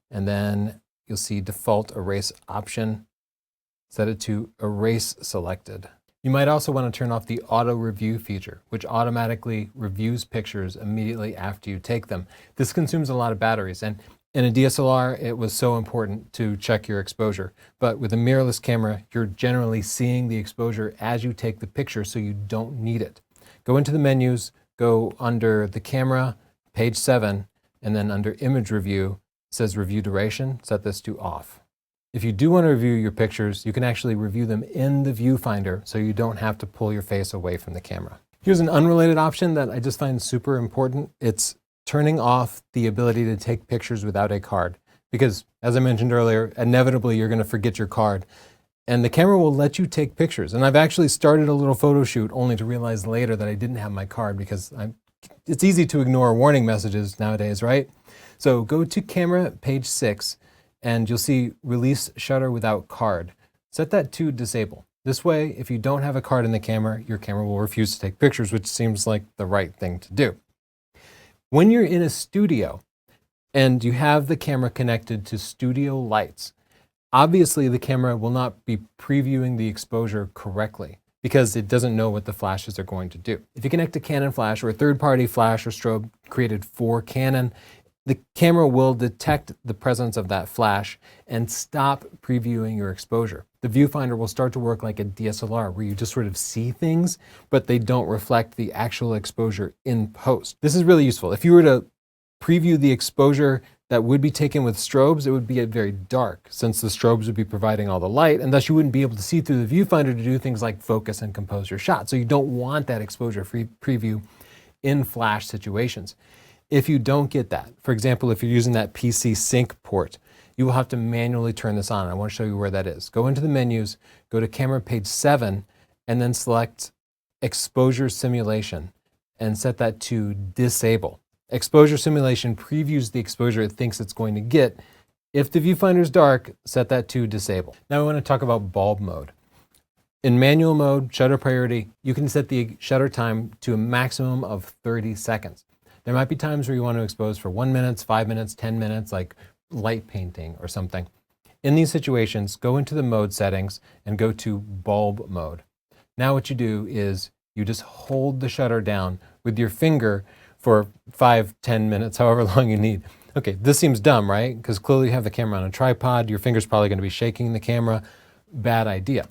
and then you'll see default erase option. Set it to erase selected. You might also want to turn off the auto review feature, which automatically reviews pictures immediately after you take them. This consumes a lot of batteries, and in a DSLR, it was so important to check your exposure. But with a mirrorless camera, you're generally seeing the exposure as you take the picture, so you don't need it. Go into the menus, go under the camera, page 7, and then under image review, it says review duration, set this to off. If you do want to review your pictures, you can actually review them in the viewfinder, so you don't have to pull your face away from the camera. Here's an unrelated option that I just find super important. It's turning off the ability to take pictures without a card. Because, as I mentioned earlier, inevitably you're going to forget your card. And the camera will let you take pictures. And I've actually started a little photo shoot only to realize later that I didn't have my card because it's easy to ignore warning messages nowadays, right? So go to camera, page 6, and you'll see release shutter without card. Set that to disable. This way, if you don't have a card in the camera, your camera will refuse to take pictures, which seems like the right thing to do. When you're in a studio and you have the camera connected to studio lights, obviously the camera will not be previewing the exposure correctly because it doesn't know what the flashes are going to do. If you connect a Canon flash or a third-party flash or strobe created for Canon, the camera will detect the presence of that flash and stop previewing your exposure. The viewfinder will start to work like a DSLR where you just sort of see things, but they don't reflect the actual exposure in post. This is really useful. If you were to preview the exposure that would be taken with strobes, it would be very dark since the strobes would be providing all the light, and thus you wouldn't be able to see through the viewfinder to do things like focus and compose your shot. So you don't want that exposure free preview in flash situations. If you don't get that, for example, if you're using that PC sync port, you will have to manually turn this on. I want to show you where that is. Go into the menus, go to camera page 7, and then select exposure simulation and set that to disable. Exposure simulation previews the exposure it thinks it's going to get. If the viewfinder is dark, set that to disable. Now I want to talk about bulb mode. In manual mode, shutter priority, you can set the shutter time to a maximum of 30 seconds. There might be times where you want to expose for 1 minute, 5 minutes, 10 minutes, like light painting or something. In these situations, go into the mode settings and go to bulb mode. Now what you do is you just hold the shutter down with your finger for 5, 10 minutes, however long you need. Okay, this seems dumb, right? Because clearly you have the camera on a tripod, your finger's probably going to be shaking the camera. Bad idea.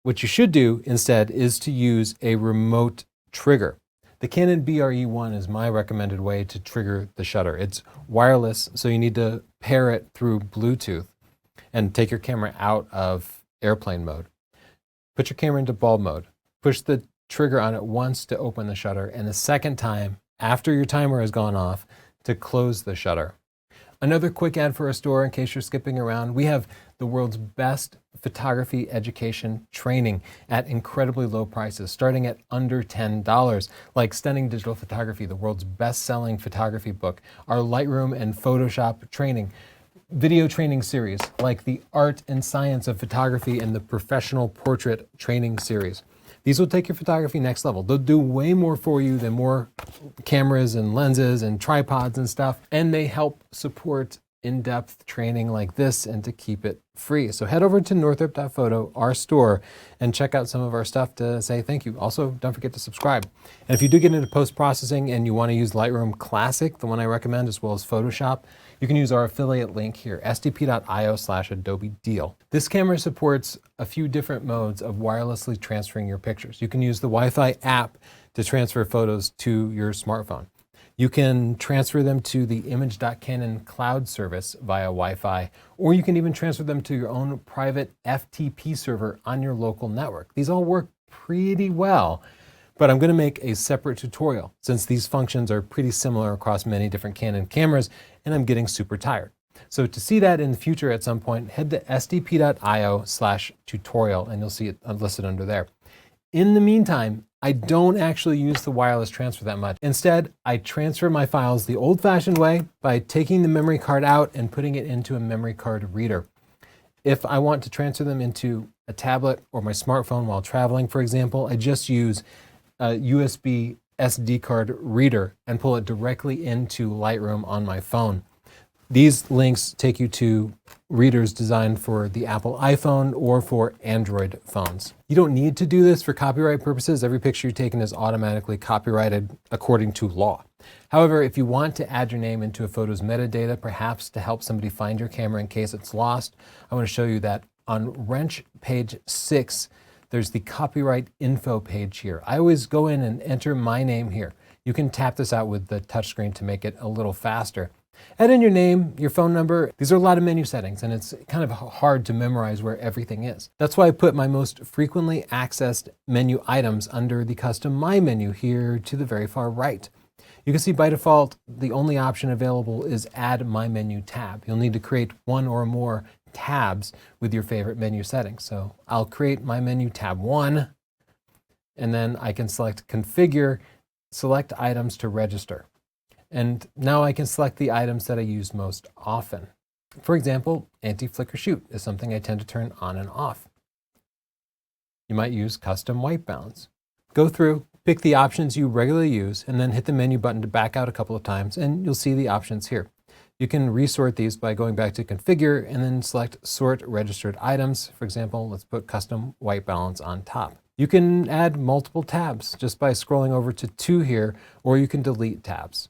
What you should do instead is to use a remote trigger. The Canon BRE1 is my recommended way to trigger the shutter. It's wireless, so you need to pair it through Bluetooth and take your camera out of airplane mode. Put your camera into bulb mode. Push the trigger on it once to open the shutter, and a second time, after your timer has gone off, to close the shutter. Another quick ad for a store in case you're skipping around. We have the world's best photography education training at incredibly low prices, starting at under $10, like Stunning Digital Photography, the world's best-selling photography book, our Lightroom and Photoshop training, video training series, like the Art and Science of Photography and the Professional Portrait Training series. These will take your photography next level. They'll do way more for you than more cameras and lenses and tripods and stuff, and they help support in-depth training like this and to keep it free. So head over to northrup.photo, our store, and check out some of our stuff to say thank you. Also, don't forget to subscribe. And if you do get into post-processing and you want to use Lightroom Classic, the one I recommend, as well as Photoshop, you can use our affiliate link here, sdp.io/Adobe Deal. This camera supports a few different modes of wirelessly transferring your pictures. You can use the Wi-Fi app to transfer photos to your smartphone. You can transfer them to the image.canon cloud service via Wi-Fi, or you can even transfer them to your own private FTP server on your local network. These all work pretty well, but I'm going to make a separate tutorial since these functions are pretty similar across many different Canon cameras, and I'm getting super tired. So to see that in the future at some point, head to sdp.io/tutorial and you'll see it listed under there. In the meantime, I don't actually use the wireless transfer that much. Instead, I transfer my files the old-fashioned way by taking the memory card out and putting it into a memory card reader. If I want to transfer them into a tablet or my smartphone while traveling, for example, I just use a USB SD card reader and pull it directly into Lightroom on my phone. These links take you to readers designed for the Apple iPhone or for Android phones. You don't need to do this for copyright purposes. Every picture you're taking is automatically copyrighted according to law. However, if you want to add your name into a photo's metadata, perhaps to help somebody find your camera in case it's lost, I want to show you that on Wrench page 6, there's the copyright info page here. I always go in and enter my name here. You can tap this out with the touchscreen to make it a little faster. Add in your name, your phone number. These are a lot of menu settings, and it's kind of hard to memorize where everything is. That's why I put my most frequently accessed menu items under the custom My menu here to the very far right. You can see by default, the only option available is Add My Menu tab. You'll need to create one or more tabs with your favorite menu settings. So I'll create My Menu tab 1, and then I can select Configure, select items to register. And now I can select the items that I use most often. For example, anti-flicker shoot is something I tend to turn on and off. You might use custom white balance. Go through, pick the options you regularly use, and then hit the menu button to back out a couple of times, and you'll see the options here. You can resort these by going back to Configure and then select Sort Registered Items. For example, let's put custom white balance on top. You can add multiple tabs just by scrolling over to 2 here, or you can delete tabs.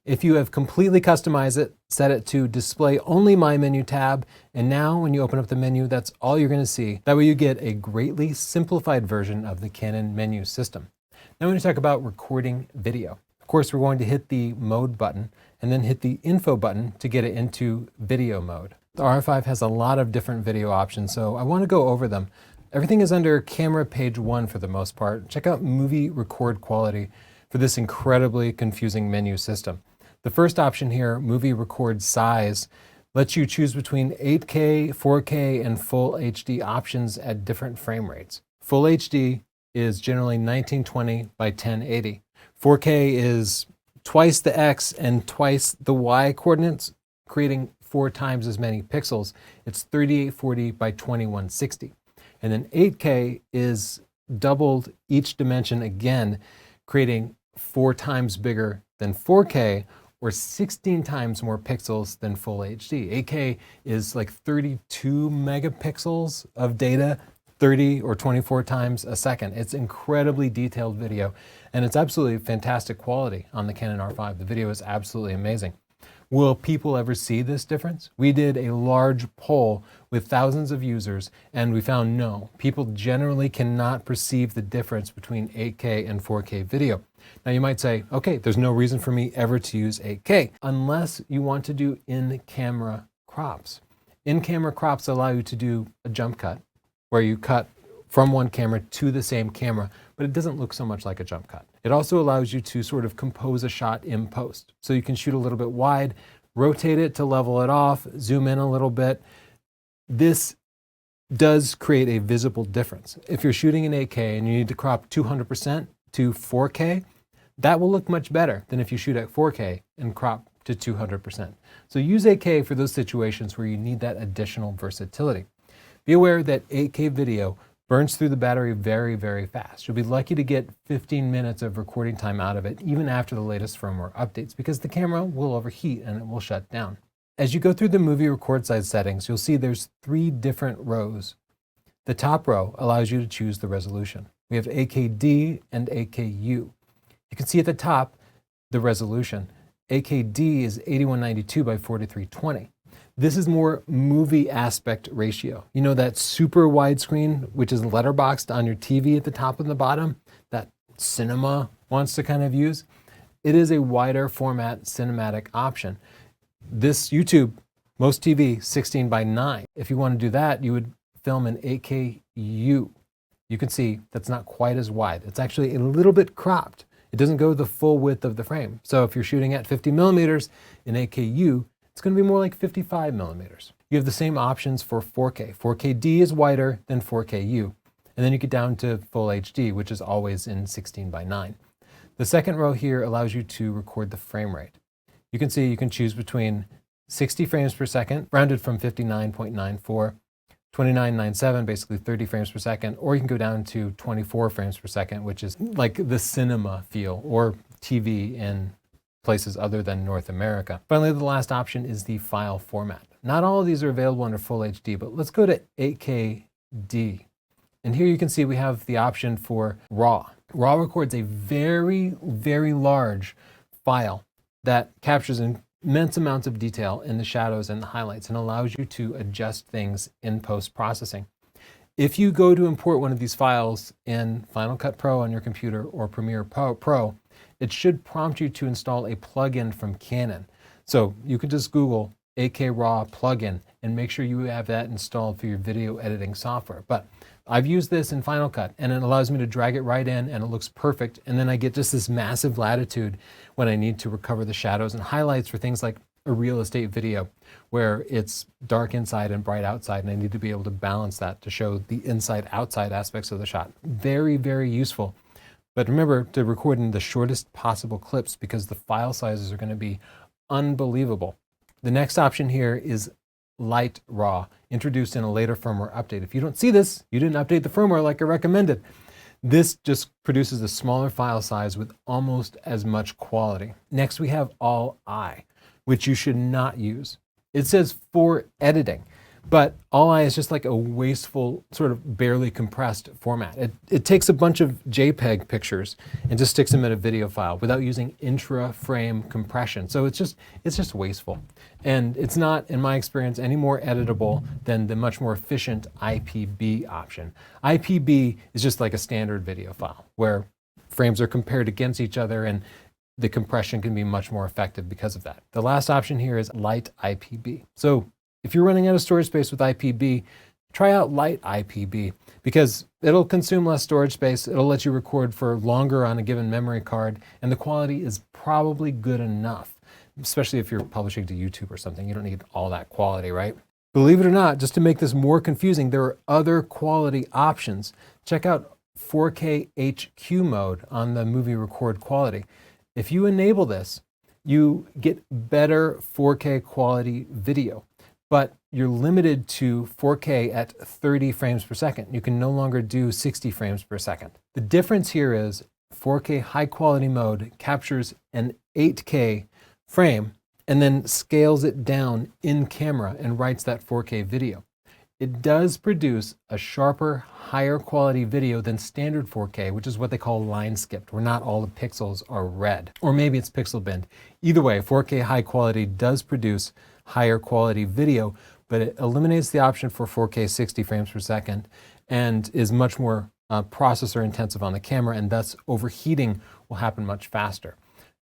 If you have completely customized it, set it to display only My Menu tab, and now when you open up the menu, that's all you're going to see. That way you get a greatly simplified version of the Canon menu system. Now we're going to talk about recording video. Of course, we're going to hit the Mode button and then hit the Info button to get it into video mode. The R5 has a lot of different video options, so I want to go over them. Everything is under Camera page 1 for the most part. Check out Movie Record Quality for this incredibly confusing menu system. The first option here, Movie Record Size, lets you choose between 8K, 4K, and Full HD options at different frame rates. Full HD is generally 1920 by 1080. 4K is twice the X and twice the Y coordinates, creating 4 times as many pixels. It's 3840 by 2160. And then 8K is doubled each dimension again, creating 4 times bigger than 4K, or 16 times more pixels than Full HD. 8K is like 32 megapixels of data, 30 or 24 times a second. It's incredibly detailed video, and it's absolutely fantastic quality on the Canon R5. The video is absolutely amazing. Will people ever see this difference? We did a large poll with thousands of users, and we found no. People generally cannot perceive the difference between 8K and 4K video. Now you might say, okay, there's no reason for me ever to use 8K, unless you want to do in-camera crops. In-camera crops allow you to do a jump cut, where you cut from one camera to the same camera, but it doesn't look so much like a jump cut. It also allows you to sort of compose a shot in post. So you can shoot a little bit wide, rotate it to level it off, zoom in a little bit. This does create a visible difference. If you're shooting in 8K and you need to crop 200% to 4K, that will look much better than if you shoot at 4K and crop to 200%. So use 8K for those situations where you need that additional versatility. Be aware that 8K video burns through the battery very, very fast. You'll be lucky to get 15 minutes of recording time out of it, even after the latest firmware updates, because the camera will overheat and it will shut down. As you go through the movie record size settings, you'll see there's 3 different rows. The top row allows you to choose the resolution. We have 8KD and 8KU. You can see at the top the resolution. 8KD is 8192 by 4320. This is more movie aspect ratio. You know that super widescreen, which is letterboxed on your TV at the top and the bottom, that cinema wants to kind of use? It is a wider format cinematic option. This YouTube, most TV, 16 by 9. If you want to do that, you would film in 8KU. You can see that's not quite as wide. It's actually a little bit cropped. It doesn't go the full width of the frame. So if you're shooting at 50 millimeters in 8KU, it's going to be more like 55 millimeters. You have the same options for 4K. 4KD is wider than 4KU. And then you get down to full HD, which is always in 16 by 9. The second row here allows you to record the frame rate. You can see you can choose between 60 frames per second, rounded from 59.94, 29.97, basically 30 frames per second, or you can go down to 24 frames per second, which is like the cinema feel, or TV in places other than North America. Finally, the last option is the file format. Not all of these are available under full HD, but let's go to 8KD. And here you can see we have the option for RAW. RAW records a very, very large file that captures immense amounts of detail in the shadows and the highlights and allows you to adjust things in post-processing. If you go to import one of these files in Final Cut Pro on your computer or Premiere Pro, it should prompt you to install a plugin from Canon. So you can just Google 8K RAW plugin and make sure you have that installed for your video editing software. But I've used this in Final Cut and it allows me to drag it right in and it looks perfect. And then I get just this massive latitude when I need to recover the shadows and highlights for things like a real estate video where it's dark inside and bright outside, and I need to be able to balance that to show the inside-outside aspects of the shot. Very, very useful. But remember to record in the shortest possible clips because the file sizes are going to be unbelievable. The next option here is Light RAW, introduced in a later firmware update. If you don't see this, you didn't update the firmware like I recommended. This just produces a smaller file size with almost as much quality. Next, we have All I, which you should not use. It says for editing, but All I is just like a wasteful, sort of barely compressed format. It takes a bunch of JPEG pictures and just sticks them in a video file without using intra-frame compression. So it's just wasteful. And it's not, in my experience, any more editable than the much more efficient IPB option. IPB is just like a standard video file where frames are compared against each other and the compression can be much more effective because of that. The last option here is Light IPB. So if you're running out of storage space with IPB, try out Light IPB because it'll consume less storage space, it'll let you record for longer on a given memory card, and the quality is probably good enough, especially if you're publishing to YouTube or something. You don't need all that quality, right? Believe it or not, just to make this more confusing, there are other quality options. Check out 4K HQ mode on the movie record quality. If you enable this, you get better 4K quality video, but you're limited to 4K at 30 frames per second. You can no longer do 60 frames per second. The difference here is 4K high quality mode captures an 8K frame and then scales it down in camera and writes that 4K video. It does produce a sharper, higher quality video than standard 4K, which is what they call line skipped, where not all the pixels are red. Or maybe it's pixel binned. Either way, 4K high quality does produce higher quality video, but it eliminates the option for 4K 60 frames per second and is much more processor intensive on the camera, and thus overheating will happen much faster.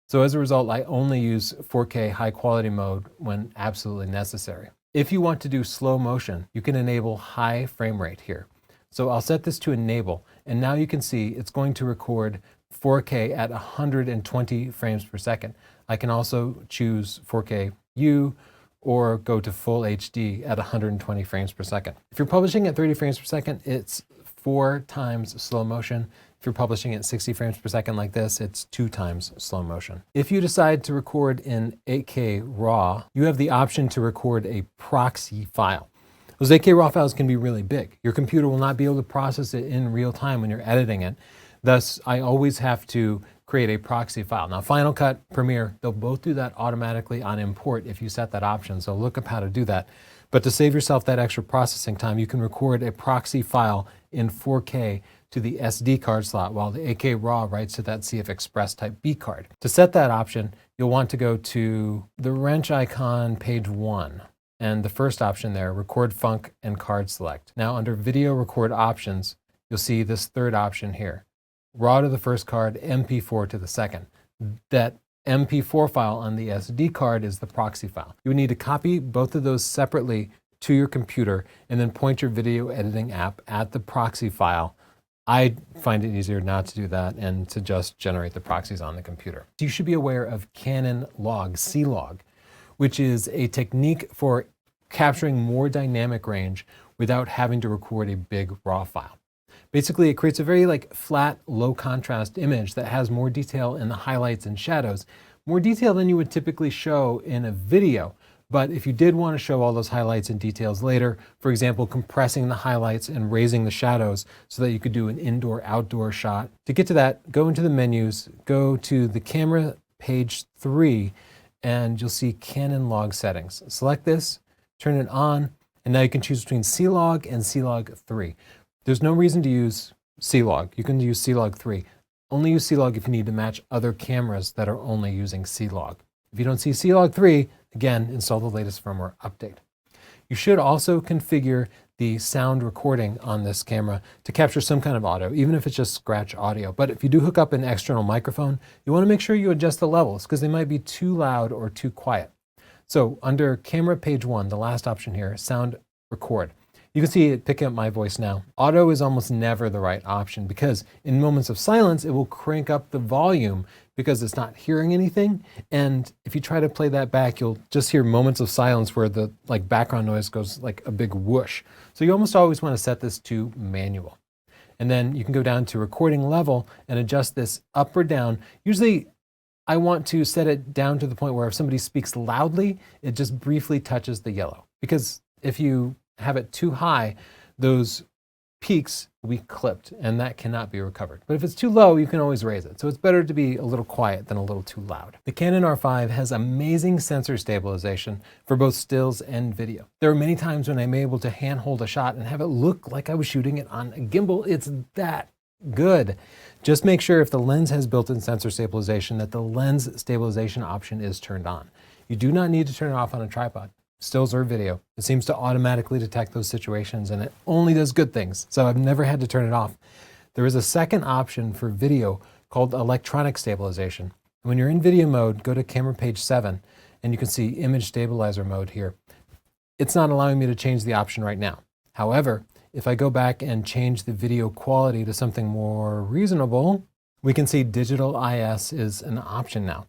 So as a result, I only use 4K high quality mode when absolutely necessary. If you want to do slow motion, you can enable high frame rate here. So I'll set this to enable, and now you can see it's going to record 4K at 120 frames per second. I can also choose 4K U or go to full HD at 120 frames per second. If you're publishing at 30 frames per second, it's 4 times slow motion. If you're publishing at 60 frames per second like this, it's 2 times slow motion. If you decide to record in 8K RAW, you have the option to record a proxy file. Those 8K RAW files can be really big. Your computer will not be able to process it in real time when you're editing it. Thus, I always have to create a proxy file. Now, Final Cut, Premiere, they'll both do that automatically on import if you set that option. So look up how to do that. But to save yourself that extra processing time, you can record a proxy file in 4K to the SD card slot while the 8K RAW writes to that CF Express Type B card. To set that option, you'll want to go to the wrench icon, page 1. And the first option there, record func and card select. Now under video record options, you'll see this third option here. RAW to the first card, MP4 to the second. That MP4 file on the SD card is the proxy file. You would need to copy both of those separately to your computer and then point your video editing app at the proxy file. I find it easier not to do that and to just generate the proxies on the computer. You should be aware of Canon Log, C-Log, which is a technique for capturing more dynamic range without having to record a big RAW file. Basically, it creates a very flat, low contrast image that has more detail in the highlights and shadows, more detail than you would typically show in a video. But if you did want to show all those highlights and details later, for example, compressing the highlights and raising the shadows so that you could do an indoor-outdoor shot. To get to that, go into the menus, go to the camera page 3, and you'll see Canon Log settings. Select this, turn it on, and now you can choose between C-Log and C-Log 3. There's no reason to use C-Log. You can use C-Log 3. Only use C-Log if you need to match other cameras that are only using C-Log. If you don't see C-Log 3, again, install the latest firmware update. You should also configure the sound recording on this camera to capture some kind of audio, even if it's just scratch audio. But if you do hook up an external microphone, you want to make sure you adjust the levels because they might be too loud or too quiet. So under camera page 1, the last option here, sound record. You can see it picking up my voice now. Auto is almost never the right option because in moments of silence, it will crank up the volume because it's not hearing anything. And if you try to play that back, you'll just hear moments of silence where the background noise goes like a big whoosh. So you almost always want to set this to manual. And then you can go down to recording level and adjust this up or down. Usually I want to set it down to the point where if somebody speaks loudly, it just briefly touches the yellow. Because if you have it too high, those peaks will be clipped and that cannot be recovered. But if it's too low, you can always raise it. So it's better to be a little quiet than a little too loud. The Canon R5 has amazing sensor stabilization for both stills and video. There are many times when I'm able to handhold a shot and have it look like I was shooting it on a gimbal. It's that good. Just make sure if the lens has built-in sensor stabilization that the lens stabilization option is turned on. You do not need to turn it off on a tripod. Stills or video. It seems to automatically detect those situations and it only does good things. So I've never had to turn it off. There is a second option for video called electronic stabilization. When you're in video mode, go to camera page 7 and you can see image stabilizer mode here. It's not allowing me to change the option right now. However, if I go back and change the video quality to something more reasonable, we can see digital IS is an option now.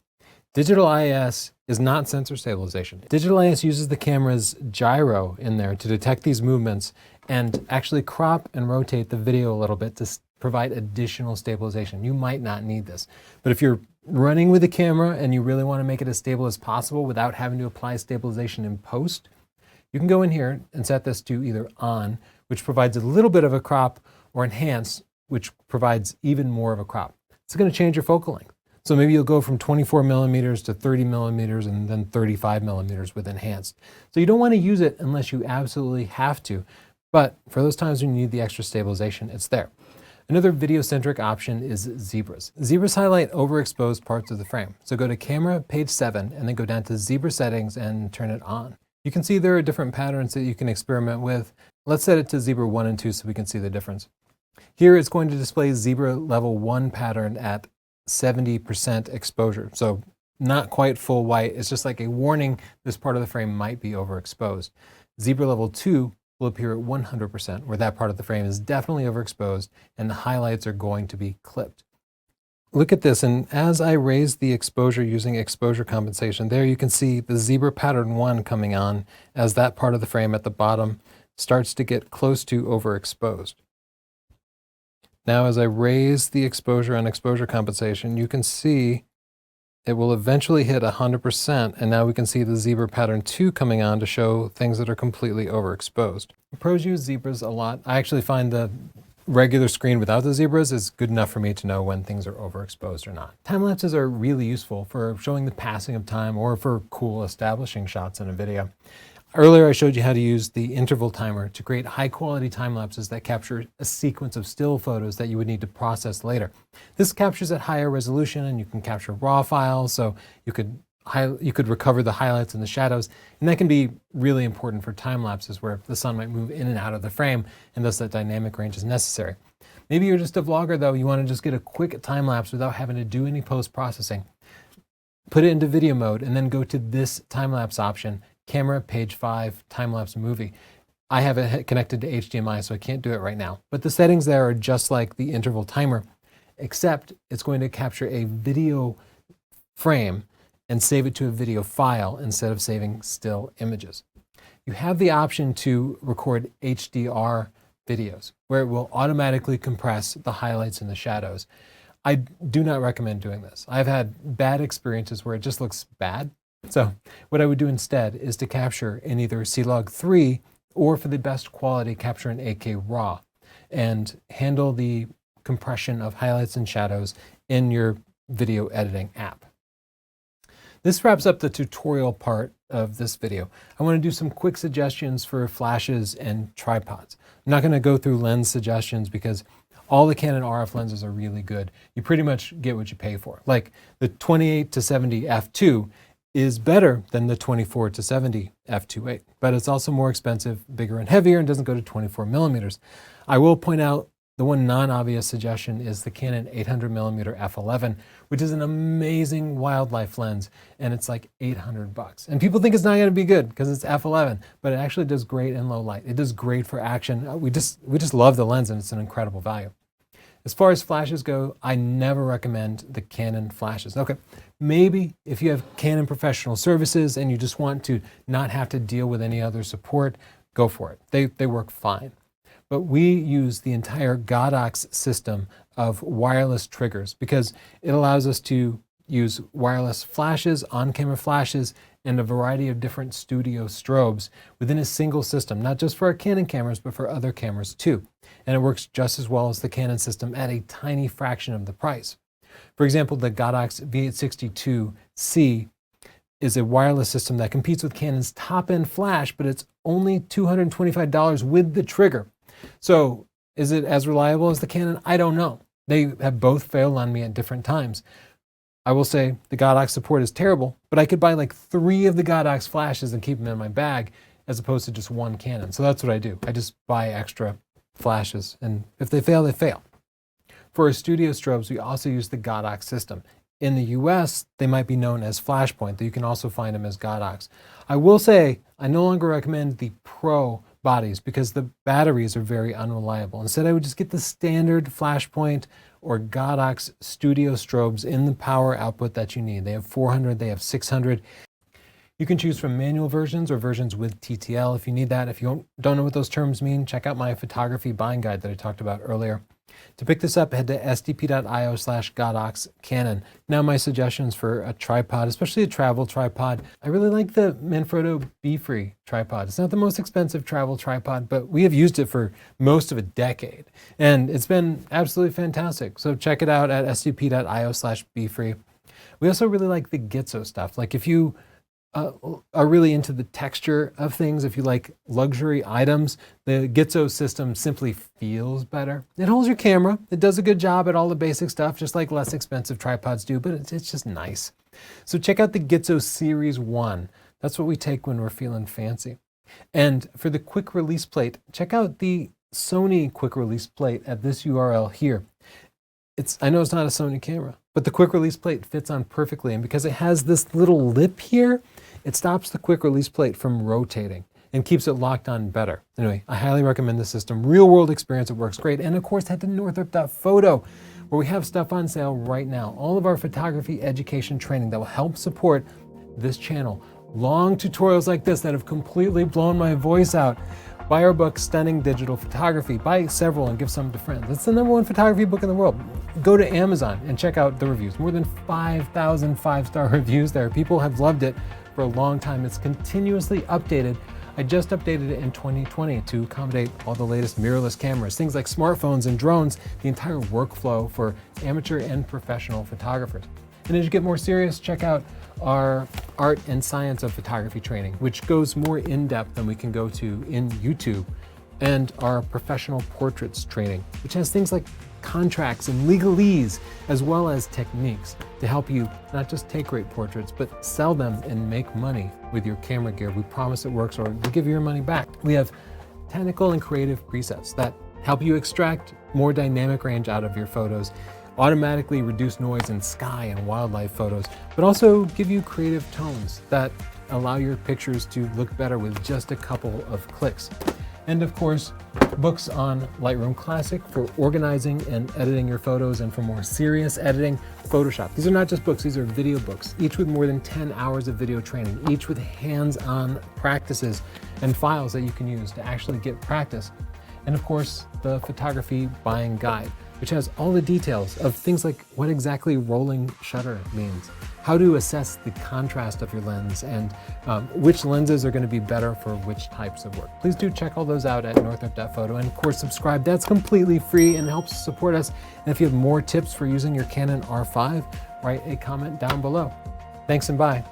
Digital IS is not sensor stabilization. Digital IS uses the camera's gyro in there to detect these movements and actually crop and rotate the video a little bit to provide additional stabilization. You might not need this, but if you're running with the camera and you really want to make it as stable as possible without having to apply stabilization in post, you can go in here and set this to either on, which provides a little bit of a crop, or enhance, which provides even more of a crop. It's going to change your focal length. So maybe you'll go from 24 millimeters to 30 millimeters and then 35 millimeters with enhanced. So you don't want to use it unless you absolutely have to. But for those times when you need the extra stabilization, it's there. Another video-centric option is zebras. Zebras highlight overexposed parts of the frame. So go to camera page 7 and then go down to zebra settings and turn it on. You can see there are different patterns that you can experiment with. Let's set it to zebra 1 and 2 so we can see the difference. Here it's going to display zebra level 1 pattern at 70% exposure. So not quite full white. It's just like a warning this part of the frame might be overexposed. Zebra level 2 will appear at 100%, where that part of the frame is definitely overexposed and the highlights are going to be clipped. Look at this, and as I raise the exposure using exposure compensation, there you can see the zebra pattern 1 coming on as that part of the frame at the bottom starts to get close to overexposed. Now, as I raise the exposure and exposure compensation, you can see it will eventually hit 100%, and now we can see the zebra pattern 2 coming on to show things that are completely overexposed. Pros use zebras a lot. I actually find the regular screen without the zebras is good enough for me to know when things are overexposed or not. Time lapses are really useful for showing the passing of time or for cool establishing shots in a video. Earlier I showed you how to use the interval timer to create high quality time lapses that capture a sequence of still photos that you would need to process later. This captures at higher resolution, and you can capture raw files, so you could recover the highlights and the shadows, and that can be really important for time lapses where the sun might move in and out of the frame, and thus that dynamic range is necessary. Maybe you're just a vlogger though, you want to just get a quick time lapse without having to do any post-processing. Put it into video mode and then go to this time lapse option, Camera Page 5 Time-Lapse Movie. I have it connected to HDMI, so I can't do it right now. But the settings there are just like the interval timer, except it's going to capture a video frame and save it to a video file instead of saving still images. You have the option to record HDR videos, where it will automatically compress the highlights and the shadows. I do not recommend doing this. I've had bad experiences where it just looks bad. So what I would do instead is to capture in either C-Log 3 or, for the best quality, capture in 8K RAW and handle the compression of highlights and shadows in your video editing app. This wraps up the tutorial part of this video. I want to do some quick suggestions for flashes and tripods. I'm not going to go through lens suggestions because all the Canon RF lenses are really good. You pretty much get what you pay for. Like the 28-70 f2 is better than the 24-70 f2.8, but it's also more expensive, bigger and heavier, and doesn't go to 24 millimeters. I will point out the one non-obvious suggestion is the Canon 800mm f11, which is an amazing wildlife lens, and it's like $800. And people think it's not going to be good because it's f11, but it actually does great in low light. It does great for action. We just love the lens, and it's an incredible value. As far as flashes go, I never recommend the Canon flashes. Okay, maybe if you have Canon Professional Services and you just want to not have to deal with any other support, go for it. They work fine. But we use the entire Godox system of wireless triggers because it allows us to use wireless flashes, on-camera flashes, and a variety of different studio strobes within a single system, not just for our Canon cameras, but for other cameras too. And it works just as well as the Canon system at a tiny fraction of the price. For example, the Godox V862C is a wireless system that competes with Canon's top-end flash, but it's only $225 with the trigger. So is it as reliable as the Canon? I don't know. They have both failed on me at different times. I will say the Godox support is terrible, but I could buy like 3 of the Godox flashes and keep them in my bag as opposed to just one Canon. So that's what I do. I just buy extra flashes, and if they fail, they fail. For our studio strobes, we also use the Godox system. In the US, they might be known as Flashpoint, though you can also find them as Godox. I will say I no longer recommend the Pro bodies because the batteries are very unreliable. Instead, I would just get the standard Flashpoint or Godox studio strobes in the power output that you need. They have 400, they have 600. You can choose from manual versions or versions with TTL if you need that. If you don't know what those terms mean, check out my photography buying guide that I talked about earlier. To pick this up, head to sdp.io/Godox Canon. Now my suggestions for a tripod, especially a travel tripod. I really like the Manfrotto Be-Free tripod. It's not the most expensive travel tripod, but we have used it for most of a decade, and it's been absolutely fantastic. So check it out at sdp.io/Be-Free. We also really like the Gitzo stuff. Like if you are really into the texture of things, if you like luxury items, the Gitzo system simply feels better. It holds your camera. It does a good job at all the basic stuff, just like less expensive tripods do, but it's just nice. So check out the Gitzo Series 1. That's what we take when we're feeling fancy. And for the quick release plate, check out the Sony quick release plate at this URL here. I know it's not a Sony camera, but the quick release plate fits on perfectly, and because it has this little lip here, it stops the quick release plate from rotating and keeps it locked on better. Anyway, I highly recommend this system. Real world experience, it works great. And of course, head to northrup.photo, where we have stuff on sale right now. All of our photography education training that will help support this channel. Long tutorials like this that have completely blown my voice out. Buy our book, Stunning Digital Photography. Buy several and give some to friends. It's the #1 photography book in the world. Go to Amazon and check out the reviews. More than 5,000 5-star reviews there. People have loved it for a long time. It's continuously updated. I just updated it in 2020 to accommodate all the latest mirrorless cameras, things like smartphones and drones, the entire workflow for amateur and professional photographers. And as you get more serious, check out our Art and Science of Photography training, which goes more in depth than we can go to in YouTube, and our Professional Portraits training, which has things like contracts and legalese, as well as techniques to help you not just take great portraits, but sell them and make money with your camera gear. We promise it works, or we'll give you your money back. We have technical and creative presets that help you extract more dynamic range out of your photos, automatically reduce noise in sky and wildlife photos, but also give you creative tones that allow your pictures to look better with just a couple of clicks. And of course, books on Lightroom Classic for organizing and editing your photos, and for more serious editing, Photoshop. These are not just books, these are video books, each with more than 10 hours of video training, each with hands-on practices and files that you can use to actually get practice. And of course, the Photography Buying Guide, which has all the details of things like what exactly rolling shutter means, how to assess the contrast of your lens, and which lenses are going to be better for which types of work. Please do check all those out at northrup.photo, and of course subscribe. That's completely free and helps support us. And if you have more tips for using your Canon R5, write a comment down below. Thanks and bye.